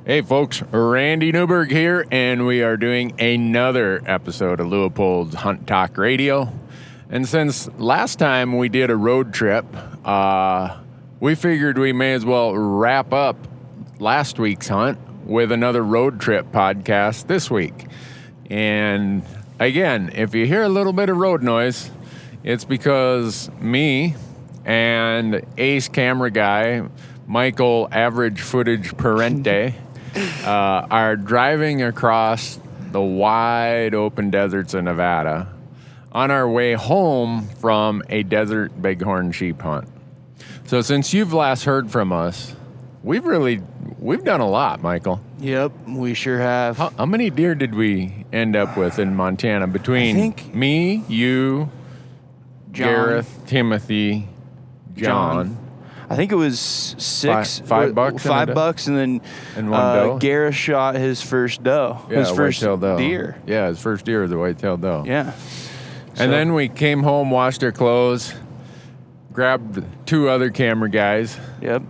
Hey folks, Randy Newberg here, and we are doing another episode of Leupold's Hunt Talk Radio. And since last time we did a road trip, we figured we may as well wrap up last week's hunt with another road trip podcast this week. And again, if you hear a little bit of road noise, it's because me and ace camera guy, Michael Average Footage Parente, are driving across the wide open deserts of Nevada on our way home from a desert bighorn sheep hunt. So since you've last heard from us, we've done a lot, Michael. Yep, we sure have. How many deer did we end up with in Montana between me, you, John, Gareth, Timothy, John? I think it was six. $5 and then and one doe. Gareth shot his first doe. Yeah, his first doe. deer. Yeah, his first deer was a white-tailed doe. Yeah. And then we came home, washed our clothes, grabbed two other camera guys. Yep.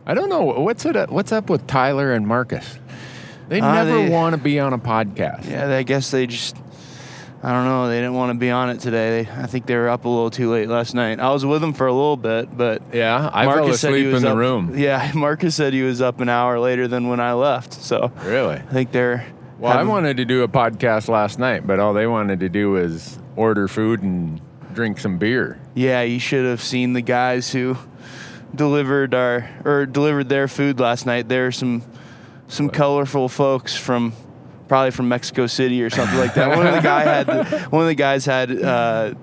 I don't know, what's up with Tyler and Marcus? They never want to be on a podcast. Yeah, I guess they just, I don't know, they didn't want to be on it today. I think they were up a little too late last night. I was with them for a little bit, but yeah, I fell asleep in the room. Yeah, Marcus said he was up an hour later than when I left. So really, I think they're. Well, I wanted to do a podcast last night, but all they wanted to do was order food and drink some beer. Yeah, you should have seen the guys who delivered their food last night. There are some colorful folks probably from Mexico City or something like that. One of the guys had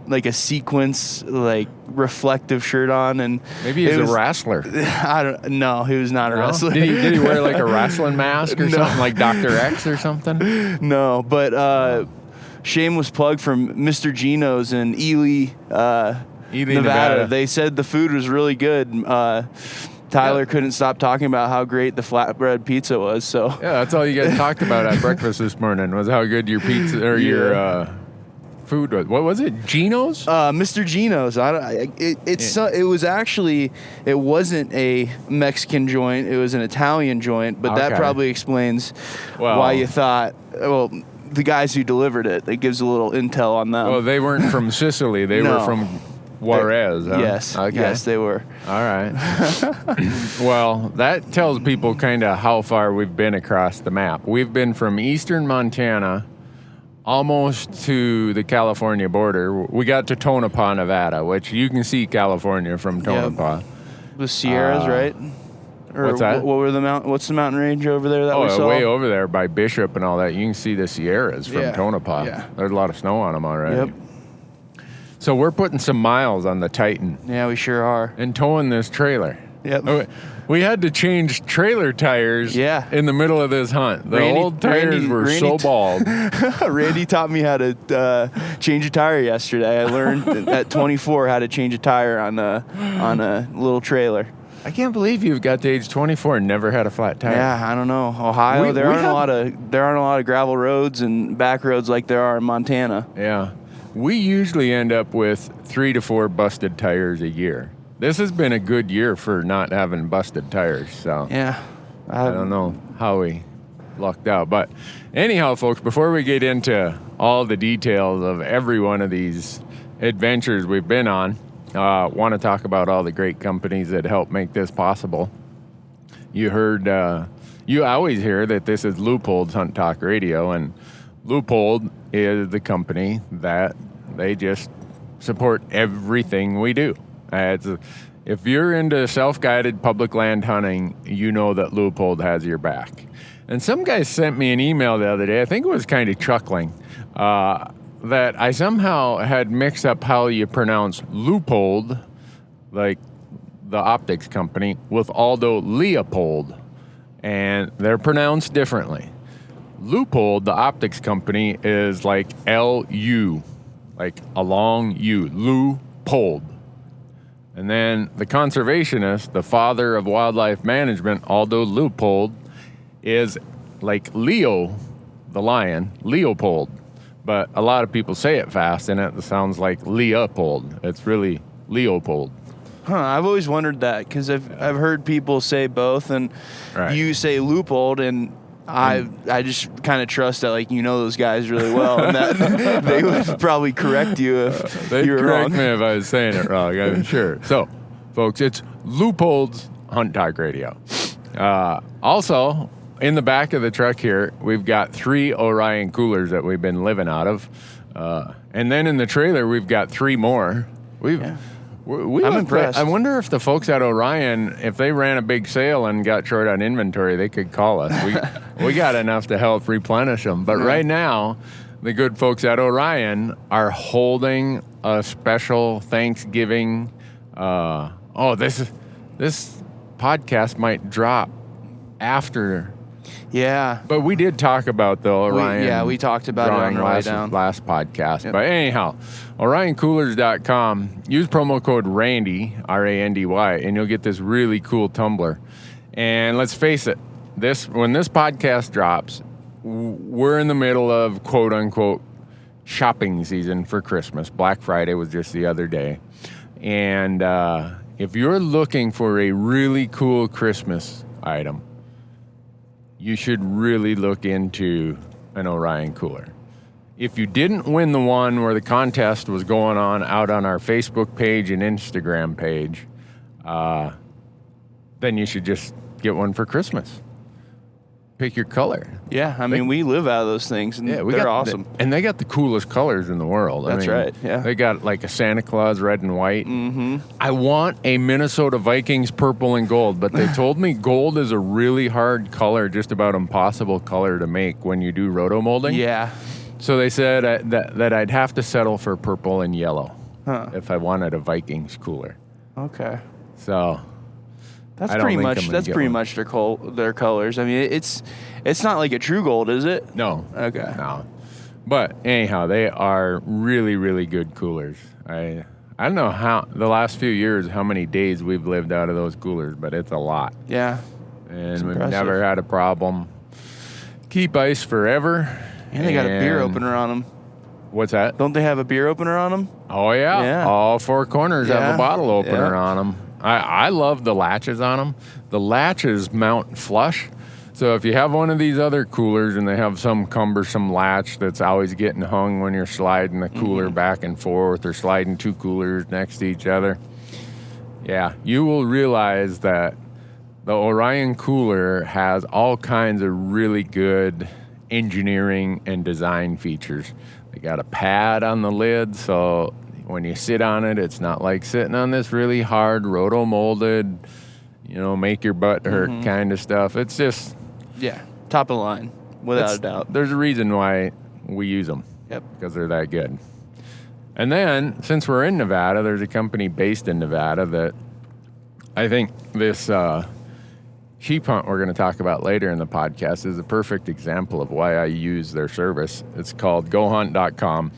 like a sequence like reflective shirt on, and maybe he's a wrestler. No, he was not a wrestler. Did he wear like a wrestling mask or something like Dr. X or something? No, but shameless plug from Mr. Geno's in Ely, Nevada. They said the food was really good. Tyler couldn't stop talking about how great the flatbread pizza was. So yeah, that's all you guys talked about at breakfast this morning was how good your pizza or your food was. What was it? Geno's? Mr. Geno's. It wasn't a Mexican joint. It was an Italian joint. But that probably explains why you thought. Well, the guys who delivered it gives a little intel on them. Well, they weren't from Sicily. They were from Juarez. Huh? Yes. Okay. Yes, they were. All right. Well, that tells people kind of how far we've been across the map. We've been from eastern Montana almost to the California border. We got to Tonopah, Nevada, which you can see California from Tonopah. Yep. The Sierras, right? Or what's that? What's the mountain range over there that we saw? Way over there by Bishop and all that. You can see the Sierras from Tonopah. Yeah. There's a lot of snow on them already. Yep. So we're putting some miles on the Titan. Yeah, we sure are. And towing this trailer. Yep. We had to change trailer tires in the middle of this hunt. The old tires were so bald. Randy taught me how to change a tire yesterday. I learned at 24 how to change a tire on a little trailer. I can't believe you've got to age 24 and never had a flat tire. Yeah, I don't know. Ohio, there aren't a lot of gravel roads and back roads like there are in Montana. Yeah. We usually end up with 3 to 4 busted tires a year. This has been a good year for not having busted tires. So yeah, I don't know how we lucked out. But anyhow, folks, before we get into all the details of every one of these adventures we've been on, want to talk about all the great companies that help make this possible. You heard, you always hear that this is Leupold's Hunt Talk Radio, and Leupold is the company that they just support everything we do. If you're into self-guided public land hunting, you know that Leupold has your back. And some guy sent me an email the other day, I think it was kind of chuckling, that I somehow had mixed up how you pronounce Leupold, like the optics company, with Aldo Leupold. And they're pronounced differently. Leupold, the optics company, is like L-U, like a long U, Leupold. And then the conservationist, the father of wildlife management, Aldo Leupold, is like Leo, the lion, Leopold. But a lot of people say it fast, and it sounds like Leopold. It's really Leopold. I've always wondered that because I've heard people say both, and you say Leupold, and I just kind of trust that, like, those guys really well, and that they would probably correct you if you were wrong. They'd correct me if I was saying it wrong, I'm sure. So, folks, it's Leupold's Hunt Talk Radio. Also, in the back of the truck here, we've got 3 Orion coolers that we've been living out of. And then in the trailer, we've got 3 more. I'm impressed. I wonder if the folks at Orion, if they ran a big sale and got short on inventory, they could call us. We got enough to help replenish them. But right now, the good folks at Orion are holding a special Thanksgiving. This podcast might drop after. Yeah. But we did talk about the Orion. We talked about it on the way down. Last podcast. Yep. But anyhow, OrionCoolers.com. Use promo code Randy, R-A-N-D-Y, and you'll get this really cool tumbler. And let's face it, when this podcast drops, we're in the middle of quote-unquote shopping season for Christmas. Black Friday was just the other day. And if you're looking for a really cool Christmas item, you should really look into an Orion cooler. If you didn't win the one where the contest was going on out on our Facebook page and Instagram page, then you should just get one for Christmas. Pick your color. Yeah, I mean, we live out of those things, and they're awesome. And they got the coolest colors in the world. That's right, yeah. They got like a Santa Claus red and white. Mm-hmm. I want a Minnesota Vikings purple and gold, but they told me gold is a really hard color, just about impossible color to make when you do roto molding. Yeah. So they said that I'd have to settle for purple and yellow if I wanted a Vikings cooler. Okay. So that's pretty much their colors. I mean, it's not like a true gold, is it? No. Okay. No. But anyhow, they are really, really good coolers. I don't know how the last few years how many days we've lived out of those coolers, but it's a lot. Yeah. And we've never had a problem. Keep ice forever. And they got a beer opener on them. What's that? Don't they have a beer opener on them? Oh, yeah. All 4 corners have a bottle opener on them. I love the latches on them. The latches mount flush. So if you have one of these other coolers and they have some cumbersome latch that's always getting hung when you're sliding the cooler back and forth or sliding 2 coolers next to each other, you will realize that the Orion cooler has all kinds of really good engineering and design features. They got a pad on the lid, so when you sit on it, it's not like sitting on this really hard roto-molded, make your butt hurt kind of stuff. It's just... Yeah, top of the line, without a doubt. There's a reason why we use them. Yep. Because they're that good. And then, since we're in Nevada, there's a company based in Nevada that I think this sheep hunt we're going to talk about later in the podcast is a perfect example of why I use their service. It's called GoHunt.com.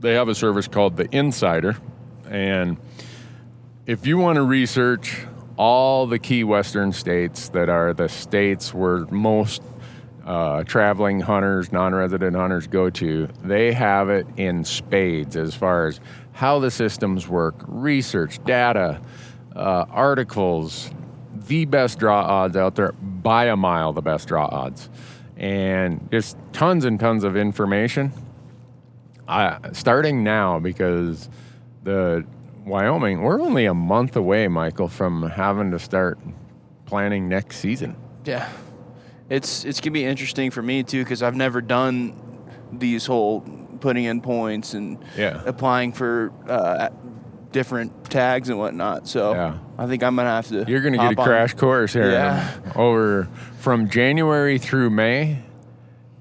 They have a service called The Insider. And if you want to research all the key western states that are the states where most traveling hunters, non-resident hunters go to, they have it in spades as far as how the systems work, research, data, articles, the best draw odds out there, by a mile the best draw odds, and just tons and tons of information. Starting now, because the Wyoming, we're only a month away, Michael, from having to start planning next season. Yeah. It's going to be interesting for me, too, because I've never done these whole putting in points and applying for different tags and whatnot. So I think I'm going to have to... You're going to get a crash course here. Yeah. Over from January through May.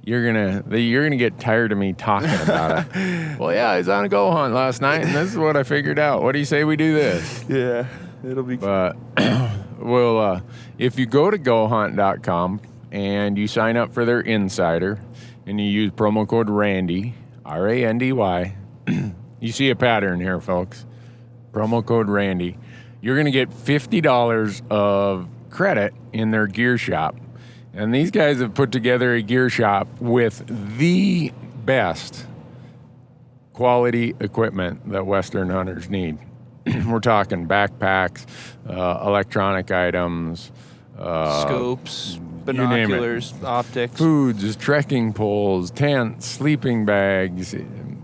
You're gonna get tired of me talking about it. Well, I was on a go hunt last night, and this is what I figured out. What do you say we do this? Yeah, it'll be. But well, if you go to GoHunt.com and you sign up for their Insider, and you use promo code Randy, R-A-N-D-Y, you see a pattern here, folks. Promo code Randy. You're gonna get $50 of credit in their gear shop. And these guys have put together a gear shop with the best quality equipment that Western hunters need. We're talking backpacks, electronic items, Scopes, you name it. binoculars, optics. Foods, trekking poles, tents, sleeping bags.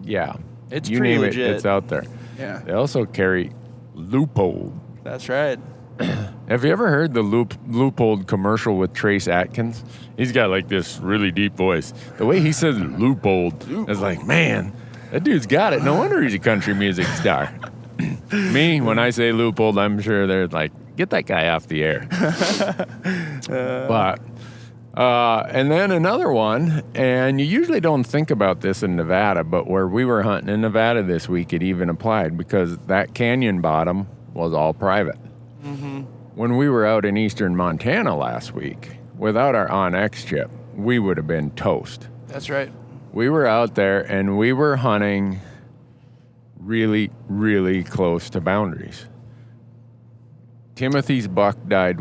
Yeah. It's you pretty name legit. it, it's out there. Yeah, They also carry Leupold. that's right. Have you ever heard the Leupold commercial with Trace Atkins? He's got like this really deep voice. The way he says Leupold is like, man, that dude's got it. No wonder he's a country music star. Me, when I say Leupold, I'm sure they're like, get that guy off the air. And then another one, and you usually don't think about this in Nevada, but where we were hunting in Nevada this week, it even applied because that canyon bottom was all private. Mm-hmm. When we were out in eastern Montana last week, without our OnX chip, we would have been toast. That's right. We were out there and we were hunting really, really close to boundaries. Timothy's buck died,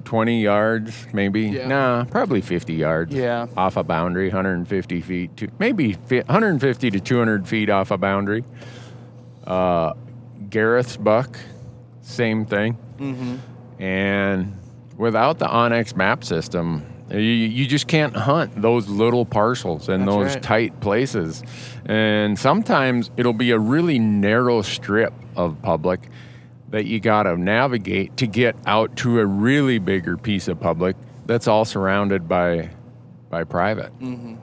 20 yards, maybe? Yeah. Nah, probably 50 yards. Yeah. Off a boundary, 150 feet to maybe 150 to 200 feet off a boundary. Gareth's buck, same thing. Mm-hmm. And without the OnX map system, you just can't hunt those little parcels in That's those right. tight places. And sometimes it'll be a really narrow strip of public that you got to navigate to get out to a really bigger piece of public that's all surrounded by private. Mm-hmm.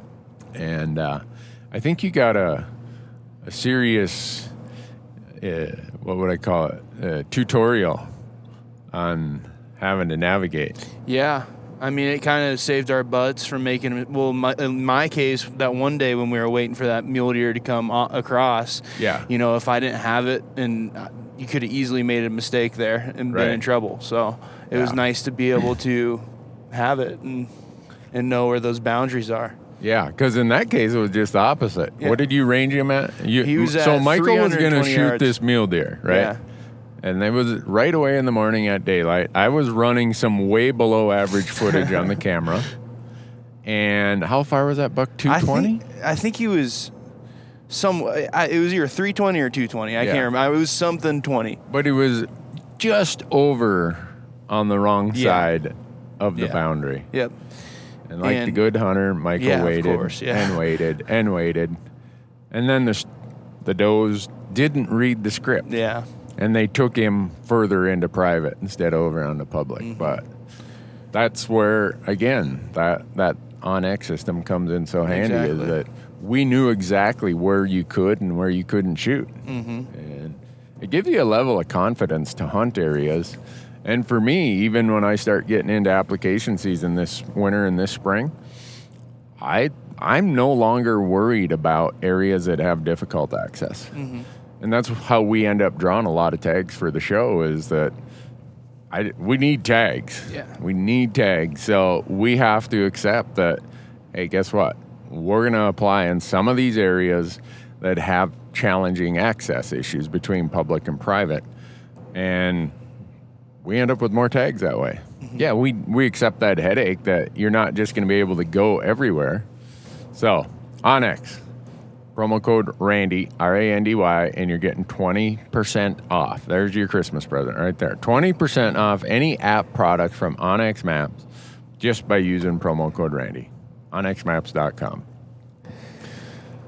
And I think you got a serious, what would I call it, tutorial on having to navigate. Yeah. I mean, it kind of saved our butts from making, well, in my case, that one day when we were waiting for that mule deer to come across, Yeah. you know, if I didn't have it, and you could have easily made a mistake there and been in trouble. So it was nice to be able to have it and know where those boundaries are. Yeah, because in that case, it was just the opposite. Yeah. What did you range him at? He was so at Michael was going to 320 shoot yards. this mule deer, right? Yeah. And it was right away in the morning at daylight. I was running some way below average footage on the camera. And how far was that buck? 220? I think he was it was either 320 or 220. I can't remember. It was something 20. But it was just over on the wrong Yeah. side of the Yeah. boundary. Yep. And like the good hunter, Michael Yeah, of waited course, yeah. and waited and waited. And then the does didn't read the script. Yeah. And they took him further into private instead of over on the public. Mm-hmm. But that's where, again, that OnX system comes in so handy, Exactly. is that we knew exactly where you could and where you couldn't shoot. Mm-hmm. And it gives you a level of confidence to hunt areas. And for me, even when I start getting into application season this winter and this spring, I'm no longer worried about areas that have difficult access. Mm-hmm. And that's how we end up drawing a lot of tags for the show, is that we need tags. Yeah. We need tags. So we have to accept that, hey, guess what? We're going to apply in some of these areas that have challenging access issues between public and private. And we end up with more tags that way. Mm-hmm. Yeah, we accept that headache that you're not just going to be able to go everywhere. So, OnX. Promo code Randy, R-A-N-D-Y, and you're getting 20% off. There's your Christmas present right there. 20% off any app product from OnX Maps just by using promo code Randy. OnXMaps.com.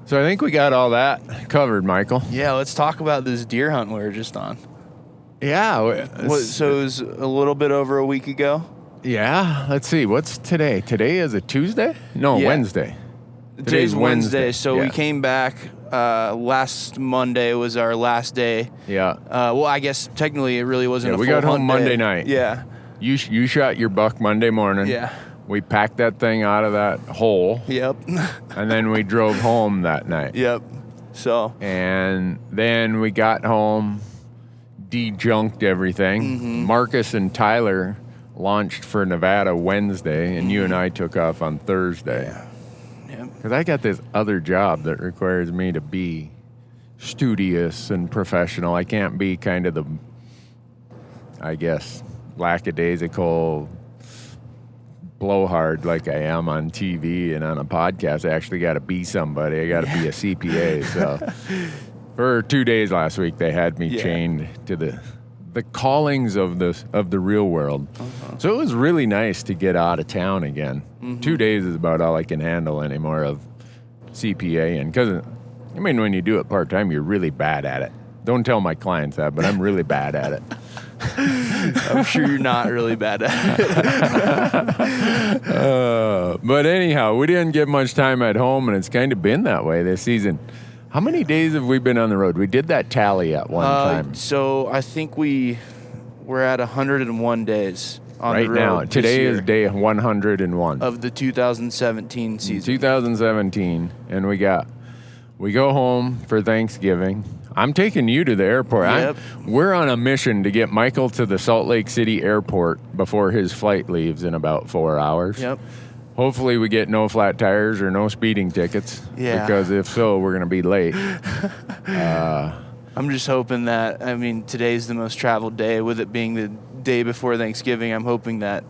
So I think we got all that covered, Michael. Yeah, let's talk about this deer hunt we were just on. Yeah. So it was a little bit over a week ago? Yeah. Let's see. What's today? Today is a Tuesday? No, Yeah. Wednesday. Today's Wednesday. So Yeah. we came back last Monday was our last day. Yeah. Well, I guess technically it really wasn't a we full got home hunt Monday day. night. Yeah. You shot your buck Monday morning. Yeah. We packed that thing out of that hole. Yep. And then we drove home that night. Yep. So. And then we got home, dejunked everything. Mm-hmm. Marcus and Tyler launched for Nevada Wednesday, and you and I took off on Thursday. Yeah. Yep. Because I got this other job that requires me to be studious and professional. I can't be kind of the, I guess, lackadaisical blowhard like I am on TV and on a podcast. I actually got to be somebody. I got to be a CPA. So For 2 days last week, they had me chained to the callings of the real world. So it was really nice to get out of town again. 2 days is about all I can handle anymore of CPA, and because when you do it part time, you're really bad at it. Don't tell my clients that, but I'm really bad at it. I'm sure you're not really bad at it. But anyhow, we didn't get much time at home, and it's kind of been that way this season. How many days have we been on the road? We did that tally at one time. So I think we're at 101 days on right the road now. Today is day 101 of the 2017 season. 2017, and we go home for Thanksgiving. I'm taking you to the airport. Yep. We're on a mission to get Michael to the Salt Lake City airport before his flight leaves in about 4 hours. Yep. Hopefully we get no flat tires or no speeding tickets. Yeah. Because if so, we're going to be late. I'm just hoping that, today's the most traveled day, with it being the day before Thanksgiving. I'm hoping that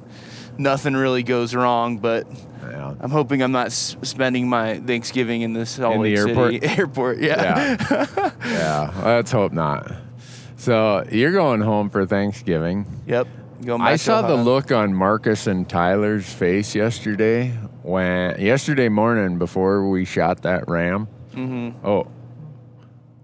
nothing really goes wrong, but I'm hoping I'm not spending my Thanksgiving in the Salt Lake City airport. Yeah. Yeah, let's hope not. So you're going home for Thanksgiving. Yep. I saw the look on Marcus and Tyler's face yesterday morning before we shot that ram. Mm-hmm. Oh,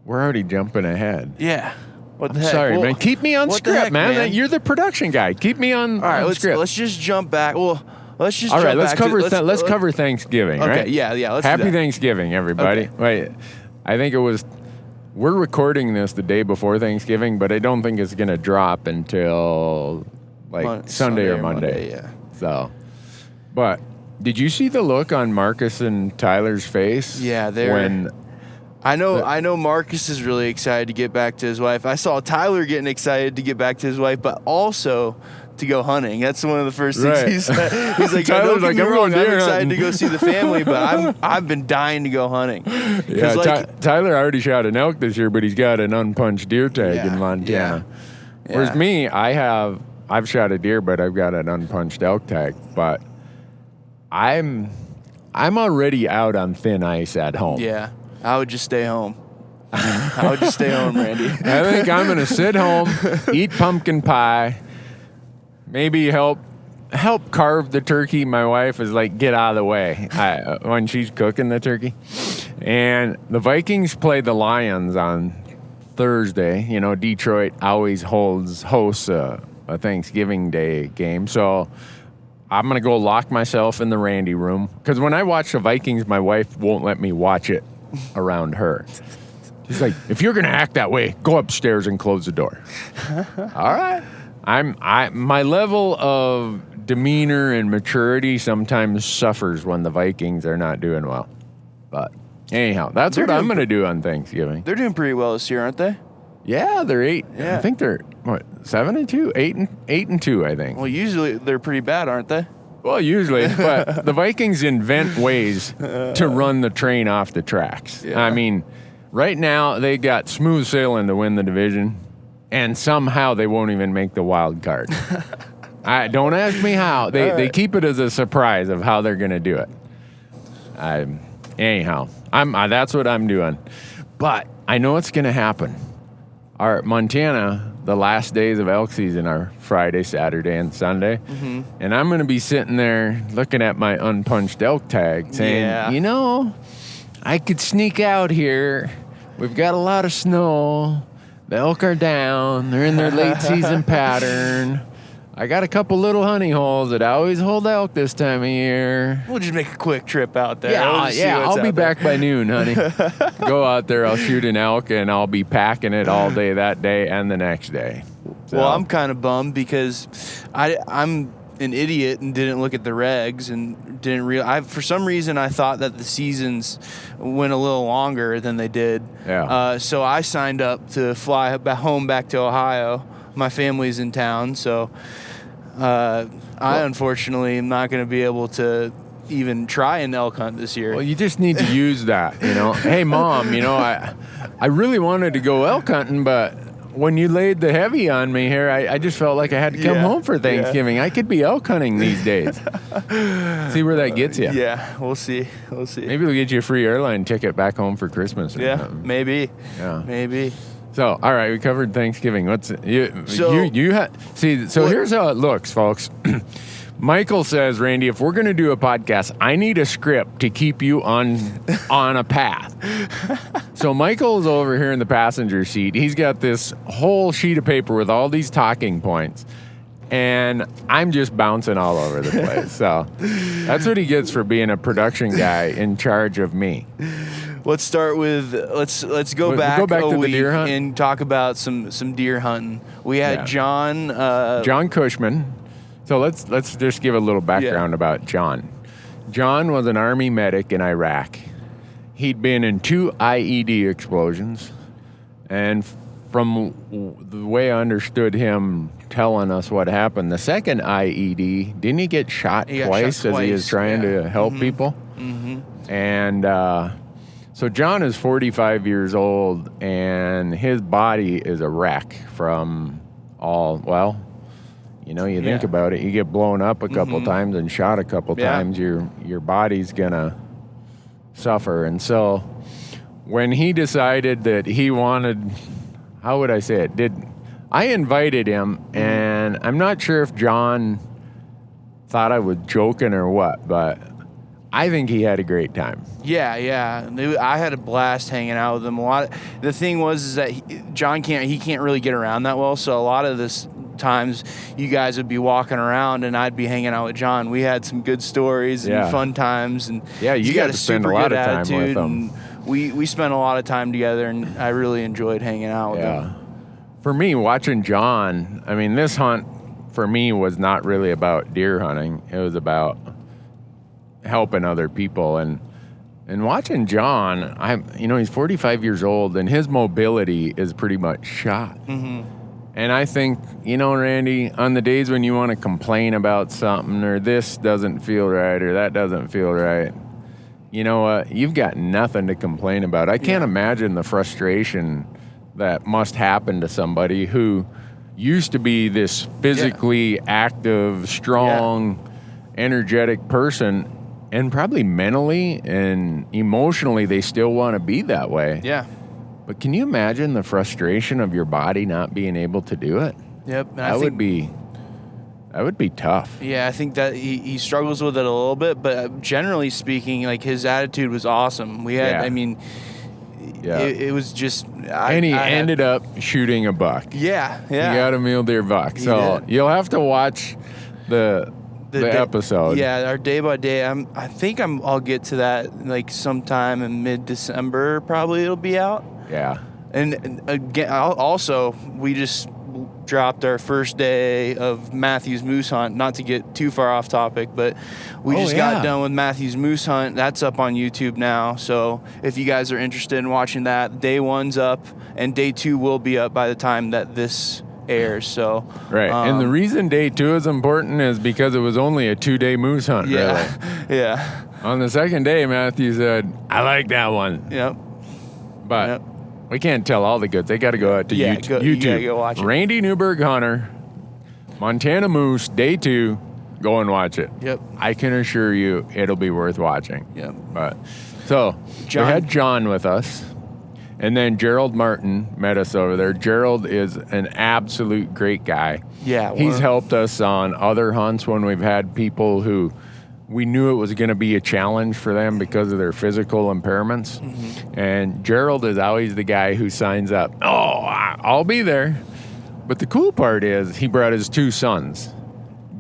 we're already jumping ahead. Yeah. What the heck? Sorry, man. Keep me on script, man. You're the production guy. Keep me on script. Let's just jump back. Well, let's just. All right, let's cover Thanksgiving. Okay, right? Yeah. Happy Thanksgiving, everybody. Okay. Wait, I think we're recording this the day before Thanksgiving, but I don't think it's gonna drop until Sunday or Monday. Yeah. So, but did you see the look on Marcus and Tyler's face? Yeah, I know Marcus is really excited to get back to his wife. I saw Tyler getting excited to get back to his wife, but also to go hunting. That's one of the first things he said. He's like, Tyler's like, I'm excited to go see the family, but I've been dying to go hunting. Yeah, Tyler already shot an elk this year, but he's got an unpunched deer tag in Montana. Yeah. Whereas me, I've shot a deer, but I've got an unpunched elk tag. But I'm already out on thin ice at home. Yeah. I would just stay home. Randy. I think I'm going to sit home, eat pumpkin pie, maybe help carve the turkey. My wife is like, get out of the way when she's cooking the turkey. And the Vikings play the Lions on Thursday. You know, Detroit always hosts a Thanksgiving Day game. So I'm going to go lock myself in the Randy room. Because when I watch the Vikings, my wife won't let me watch it around her. She's like, if you're going to act that way, go upstairs and close the door. All right. My level of demeanor and maturity sometimes suffers when the Vikings are not doing well. But anyhow, that's what I'm going to do on Thanksgiving. They're doing pretty well this year, aren't they? Yeah, they're 8. Yeah. I think they're 7-2, 8-2. I think. Well, usually they're pretty bad, aren't they? Well, usually, but the Vikings invent ways to run the train off the tracks. Yeah. I mean, right now they got smooth sailing to win the division, and somehow they won't even make the wild card. Don't ask me how. They keep it as a surprise of how they're going to do it. Anyhow, that's what I'm doing. But I know it's going to happen. Our Montana, the last days of elk season are Friday, Saturday, and Sunday. Mm-hmm. And I'm going to be sitting there looking at my unpunched elk tag saying, I could sneak out here. We've got a lot of snow. The elk are down. They're in their late season pattern. I got a couple little honey holes that I always hold elk this time of year. We'll just make a quick trip out there. I'll be back by noon, honey. Go out there, I'll shoot an elk, and I'll be packing it all day that day and the next day. So. Well, I'm kind of bummed because I'm an idiot and didn't look at the regs and didn't realize. For some reason, I thought that the seasons went a little longer than they did. Yeah. So I signed up to fly home back to Ohio. My family's in town, so I unfortunately am not going to be able to even try an elk hunt this year. Well, you just need to use that, Hey, Mom, I really wanted to go elk hunting, but when you laid the heavy on me here, I just felt like I had to come home for Thanksgiving. I could be elk hunting these days. See where that gets you. Yeah, we'll see. Maybe we'll get you a free airline ticket back home for Christmas. Or something. Maybe. Yeah, maybe. So, all right, we covered Thanksgiving. So here's how it looks, folks. Michael says, Randy, if we're going to do a podcast, I need a script to keep you on a path. So Michael's over here in the passenger seat. He's got this whole sheet of paper with all these talking points, and I'm just bouncing all over the place. So that's what he gets for being a production guy in charge of me. Let's start with let's go back to a the week deer hunt and talk about some deer hunting. We had John Cushman. So let's just give a little background about John. John was an Army medic in Iraq. He'd been in 2 IED explosions, and from the way I understood him telling us what happened, the second IED, didn't he get shot twice as he was trying to help people? Mm-hmm. And so John is 45 years old, and his body is a wreck from you think about it, you get blown up a couple times and shot a couple times, your body's gonna suffer. And so when he decided that he wanted, how would I say it? I invited him, and I'm not sure if John thought I was joking or what, but I think he had a great time. Yeah. I had a blast hanging out with him. The thing was that John can't really get around that well, so a lot of this times you guys would be walking around and I'd be hanging out with John. We had some good stories and fun times, and you got to spend a lot of time with him. We spent a lot of time together, and I really enjoyed hanging out with him. For me, watching John, I mean, this hunt for me was not really about deer hunting. It was about helping other people, and watching John, he's 45 years old, and his mobility is pretty much shot. Mm-hmm. And I think, Randy, on the days when you want to complain about something, or this doesn't feel right, or that doesn't feel right, you know what? You've got nothing to complain about. I can't imagine the frustration that must happen to somebody who used to be this physically active, strong, energetic person, and probably mentally and emotionally they still want to be that way. Yeah. But can you imagine the frustration of your body not being able to do it? Yep. That would be tough. Yeah, I think that he struggles with it a little bit, but generally speaking, like, his attitude was awesome. We had, it was just... And he ended up shooting a buck. Yeah. He got a mule deer buck. So you'll have to watch the episode. Yeah, our day by day. I think I'll get to that like sometime in mid-December. Probably it'll be out. Yeah. And again, also we just dropped our first day of Matthew's moose hunt. Not to get too far off topic, but we just got done with Matthew's moose hunt. That's up on YouTube now. So if you guys are interested in watching that, day 1's up, and day 2 will be up by the time that this airs. So right. And the reason day 2 is important is because it was only a 2-day moose hunt. Yeah. Really. Yeah. On the second day, Matthew said, "I like that one." Yep. But we can't tell all the goods. They got to go out to YouTube. You gotta go watch it. Randy Newberg Hunter, Montana Moose, day 2. Go and watch it. Yep. I can assure you it'll be worth watching. Yep. But so we had John with us, and then Gerald Martin met us over there. Gerald is an absolute great guy. Yeah. He's helped us on other hunts when we've had people who we knew it was going to be a challenge for them because of their physical impairments. Mm-hmm. And Gerald is always the guy who signs up. Oh, I'll be there. But the cool part is he brought his 2 sons,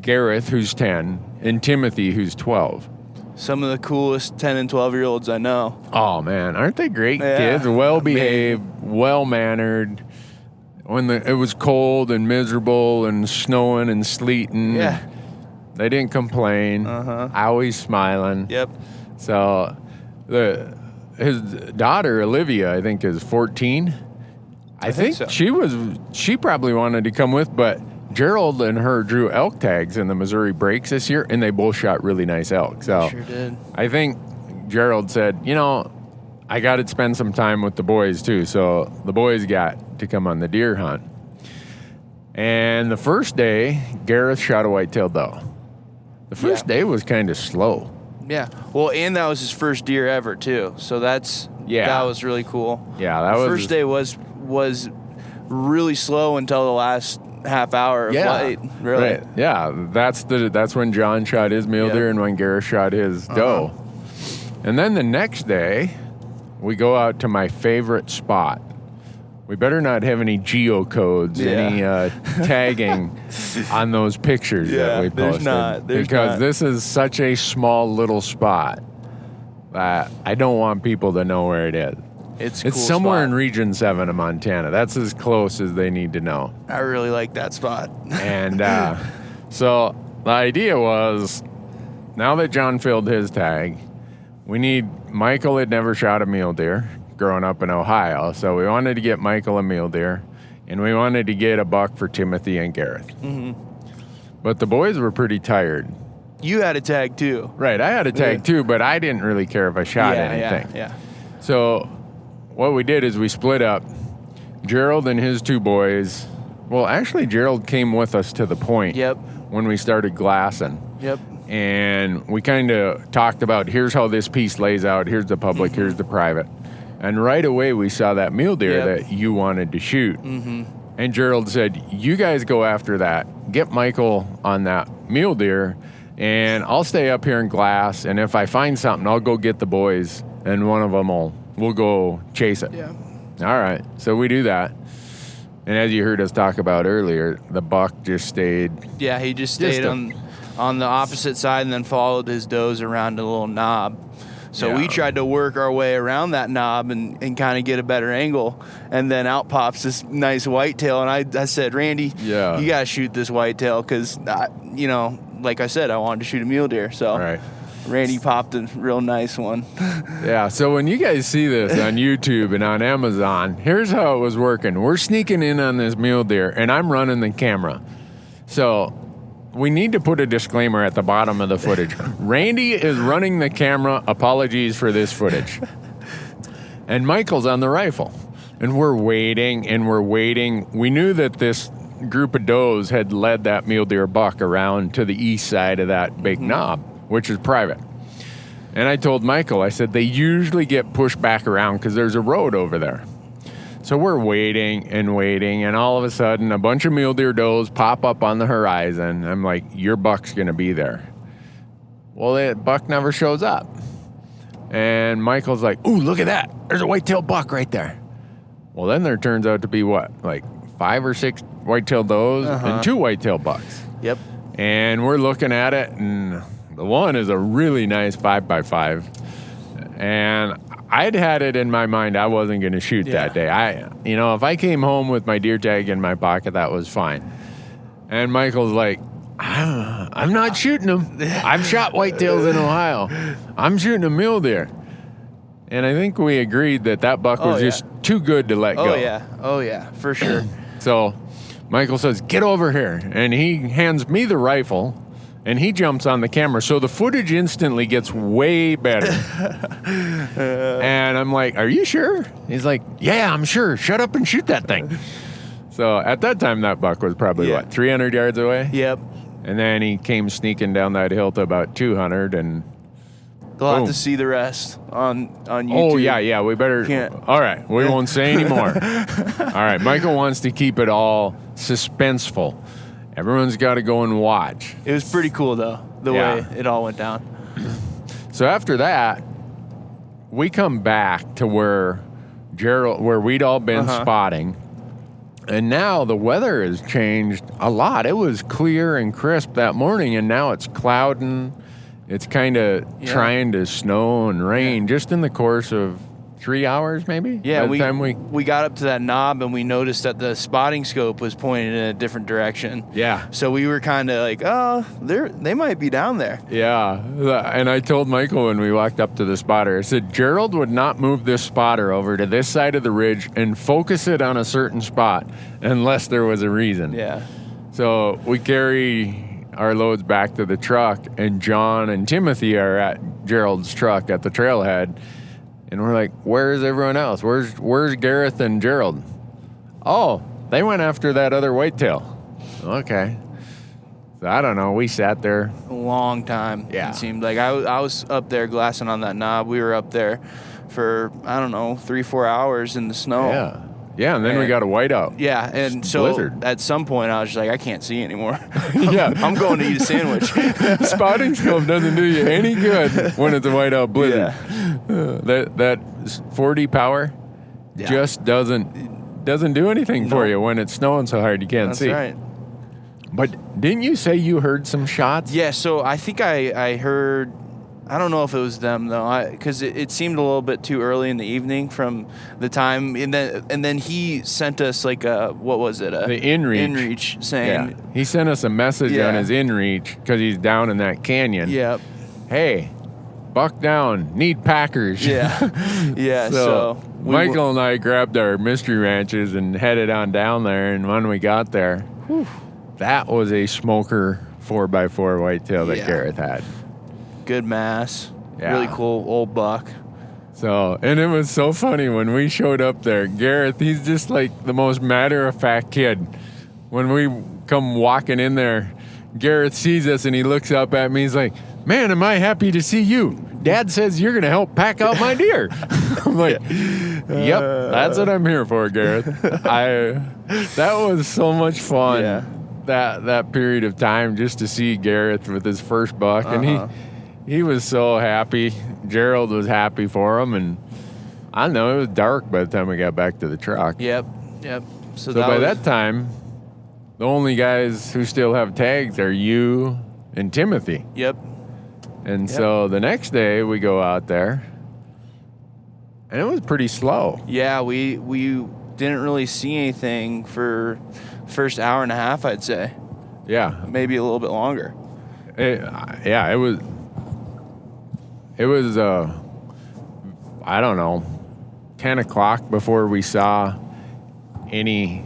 Gareth, who's 10, and Timothy, who's 12. Some of the coolest 10 and 12-year-olds I know. Oh, man. Aren't they great kids? Well-behaved, well-mannered. When it was cold and miserable and snowing and sleeting. Yeah. They didn't complain. Always smiling. Yep. So his daughter, Olivia, I think is 14. I think so. She probably wanted to come with, but Gerald and her drew elk tags in the Missouri Breaks this year, and they both shot really nice elk. So sure did. I think Gerald said, I got to spend some time with the boys too. So the boys got to come on the deer hunt. And the first day, Gareth shot a white-tailed doe. The first day was kind of slow. Yeah. Well, and that was his first deer ever too. So that was really cool. Yeah, that was first day was really slow until the last half hour of flight. Really. Right. Yeah, that's when John shot his mule deer and when Gareth shot his doe. And then the next day, we go out to my favorite spot. We better not have any geocodes, any tagging on those pictures that we posted. Because this is such a small little spot that I don't want people to know where it is. It's cool somewhere in Region 7 of Montana. That's as close as they need to know. I really like that spot. And so the idea was, now that John filled his tag, Michael had never shot a mule deer growing up in Ohio, so we wanted to get Michael a mule deer, and we wanted to get a buck for Timothy and Gareth. Mm-hmm. But the boys were pretty tired. You had a tag too. Right, I had a tag too, but I didn't really care if I shot anything. Yeah. So what we did is we split up. Gerald and his two boys, well, actually Gerald came with us to the point when we started glassing. Yep. And we kind of talked about, here's how this piece lays out, here's the public, here's the private. And right away we saw that mule deer that you wanted to shoot. Mm-hmm. And Gerald said, you guys go after that. Get Michael on that mule deer, and I'll stay up here and glass, and if I find something, I'll go get the boys, and one of them we'll go chase it. Yeah. All right, so we do that. And as you heard us talk about earlier, the buck just stayed. Yeah, he just stayed on the opposite side and then followed his does around a little knob. So we tried to work our way around that knob and kind of get a better angle. And then out pops this nice whitetail. And I said, Randy, you got to shoot this whitetail because, like I said, I wanted to shoot a mule deer. So Randy popped a real nice one. Yeah, so when you guys see this on YouTube and on Amazon, here's how it was working. We're sneaking in on this mule deer, and I'm running the camera. So we need to put a disclaimer at the bottom of the footage. Randy is running the camera. Apologies for this footage. And Michael's on the rifle. And we're waiting and we're waiting. We knew that this group of does had led that mule deer buck around to the east side of that big knob, which is private. And I told Michael, I said, they usually get pushed back around because there's a road over there. So we're waiting and waiting, and all of a sudden, a bunch of mule deer does pop up on the horizon. I'm like, your buck's going to be there. Well, the buck never shows up. And Michael's like, ooh, look at that. There's a white-tailed buck right there. Well, then there turns out to be what? Like 5 or 6 white-tailed does and 2 white-tailed bucks. Yep. And we're looking at it, and the one is a really nice 5x5. And I'd had it in my mind I wasn't going to shoot that day. If I came home with my deer tag in my pocket, that was fine. And Michael's like, I'm not shooting them. I've shot whitetails in Ohio. I'm shooting a mule deer. And I think we agreed that buck was just too good to let go. Oh, yeah, for sure. So Michael says, get over here. And he hands me the rifle. And he jumps on the camera, so the footage instantly gets way better. And I'm like, are you sure? He's like, yeah, I'm sure. Shut up and shoot that thing. So at that time, that buck was probably, 300 yards away? Yep. And then he came sneaking down that hill to about 200, and they'll have to see the rest on YouTube. Oh, yeah, we better. All right, we won't say any more. All right, Michael wants to keep it all suspenseful. Everyone's got to go and watch. It was pretty cool, though, the way it all went down. So after that, we come back to where we'd all been spotting. And now the weather has changed a lot. It was clear and crisp that morning, and now it's clouding. It's kind of trying to snow and rain just in the course of 3 hours, maybe? Yeah, we got up to that knob, and we noticed that the spotting scope was pointed in a different direction. Yeah. So we were kind of like, oh, they might be down there. Yeah. And I told Michael when we walked up to the spotter, I said, Gerald would not move this spotter over to this side of the ridge and focus it on a certain spot unless there was a reason. Yeah. So we carry our loads back to the truck, and John and Timothy are at Gerald's truck at the trailhead. And we're like, where's everyone else? Where's Gareth and Gerald? Oh, they went after that other whitetail. Okay. So I don't know. We sat there a long time. Yeah. It seemed like I was up there glassing on that knob. We were up there for, I don't know, 3-4 hours in the snow. Yeah, and then we got a whiteout. Yeah, and so blizzard. At some point I was just like, I can't see anymore. Yeah. I'm going to eat a sandwich. Spotting scope doesn't do you any good when it's a whiteout blizzard. Yeah. That 4D power just doesn't do anything for you when it's snowing so hard you can't see. That's right. But didn't you say you heard some shots? Yeah, so I think I heard, I don't know if it was them though, because it seemed a little bit too early in the evening from the time, and then he sent us like what was it? The inReach saying. Yeah. He sent us a message on his inReach because he's down in that canyon. Yep. Hey, buck down, need packers. Yeah. Yeah. So Michael and I grabbed our mystery ranches and headed on down there, and when we got there, that was a smoker 4x4 whitetail that Gareth had. Good mass. Yeah. Really cool old buck. So, and it was so funny when we showed up there. Gareth, he's just like the most matter-of-fact kid. When we come walking in there, Gareth sees us and he looks up at me. He's like, man, am I happy to see you. Dad says you're going to help pack out my deer. I'm like, yep, that's what I'm here for, Gareth. That was so much fun. Yeah. That period of time just to see Gareth with his first buck. And he was so happy. Gerald was happy for him. And I don't know, it was dark by the time we got back to the truck. Yep. So by that time, the only guys who still have tags are you and Timothy. Yep. And so the next day we go out there, and it was pretty slow. Yeah, we didn't really see anything for first hour and a half, I'd say. Yeah. Maybe a little bit longer. It was I don't know, 10 o'clock before we saw any.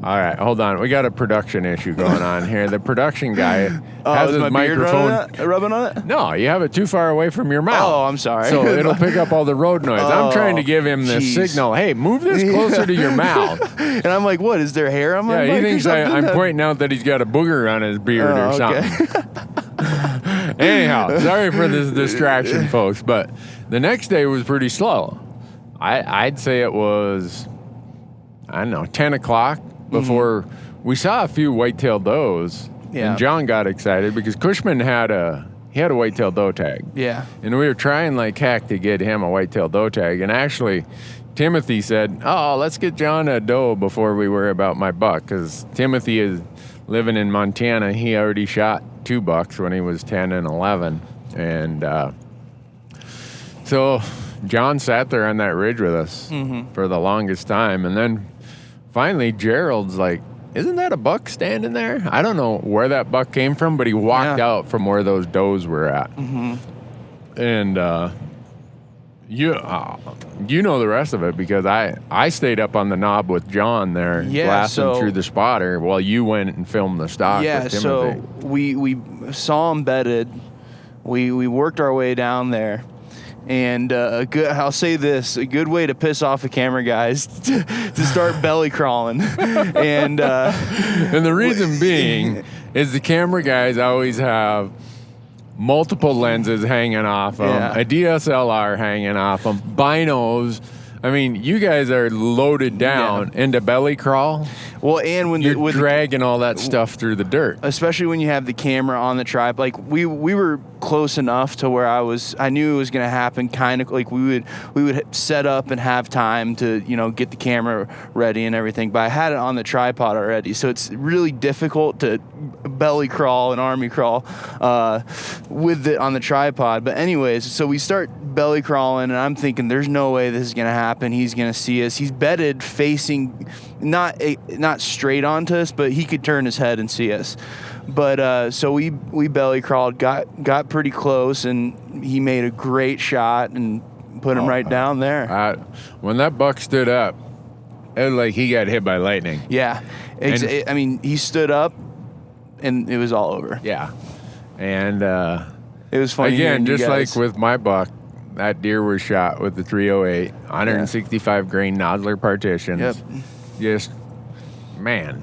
All right, hold on. We got a production issue going on here. The production guy has his my microphone. beard rubbing on it? No, you have it too far away from your mouth. Oh, I'm sorry. So it'll pick up all the road noise. I'm trying to give him the signal. Hey, move this closer to your mouth. And I'm like, what? Is there hair on my mic? Yeah, he thinks I'm pointing out that he's got a booger on his beard or something. Anyhow, sorry for this distraction, folks. But the next day was pretty slow. I'd say it was, I don't know, 10 o'clock before we saw a few white-tailed does. Yeah. And John got excited because Cushman had a white-tailed doe tag. Yeah. And we were trying like heck to get him a white-tailed doe tag. And actually, Timothy said, oh, let's get John a doe before we worry about my buck. Because Timothy is living in Montana. He already shot 2 bucks when he was 10 and 11. And so John sat there on that ridge with us for the longest time. And then finally, Gerald's like, isn't that a buck standing there? I don't know where that buck came from, but he walked out from where those does were at. And you know the rest of it because I stayed up on the knob with John there, glassing through the spotter while you went and filmed the stock with Timothy. So we saw him bedded. We worked our way down there. And I'll say this, a good way to piss off a camera guy is to start belly crawling. And the reason being is the camera guys always have multiple lenses hanging off them, a DSLR hanging off them, binos. I mean, you guys are loaded down into belly crawl. Well, and when you're dragging all that stuff through the dirt, especially when you have the camera on the tripod. Like we were close enough to where I knew it was going to happen. Kind of like we would set up and have time to get the camera ready and everything. But I had it on the tripod already, so it's really difficult to belly crawl and army crawl with it on the tripod. But anyways, so we start belly crawling, and I'm thinking, there's no way this is going to happen. He's going to see us. He's bedded facing not straight onto us, but he could turn his head and see us. But so we belly crawled, got pretty close, and he made a great shot and put him right down there. When that buck stood up, it was like he got hit by lightning. Yeah, I mean, he stood up, and it was all over. Yeah, and it was funny again, just like with my buck, that deer was shot with the 308, 165 grain Nosler partitions. Yep. Just, man,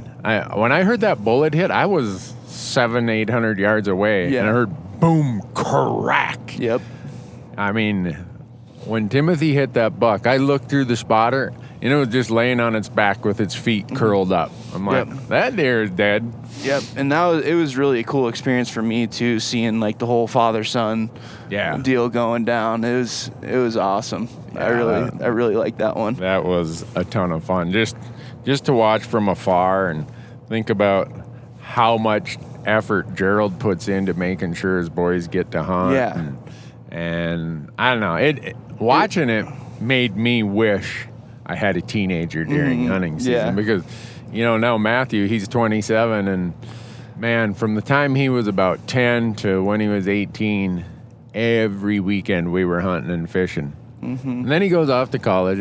when I heard that bullet hit, I was 700-800 yards away, Yeah. and I heard boom, crack. Yep. I mean, when Timothy hit that buck, I looked through the spotter, and it was just laying on its back with its feet curled up. I'm like, that deer is dead. Yep. And it was really a cool experience for me too, seeing like the whole father-son deal going down. It was awesome. Yeah, I really liked that one. That was a ton of fun. Just to watch from afar and think about how much effort Gerald puts into making sure his boys get to hunt. Yeah. And I don't know, watching it made me wish I had a teenager during hunting season because, now Matthew, he's 27, and man, from the time he was about 10 to when he was 18, every weekend we were hunting and fishing. And then he goes off to college,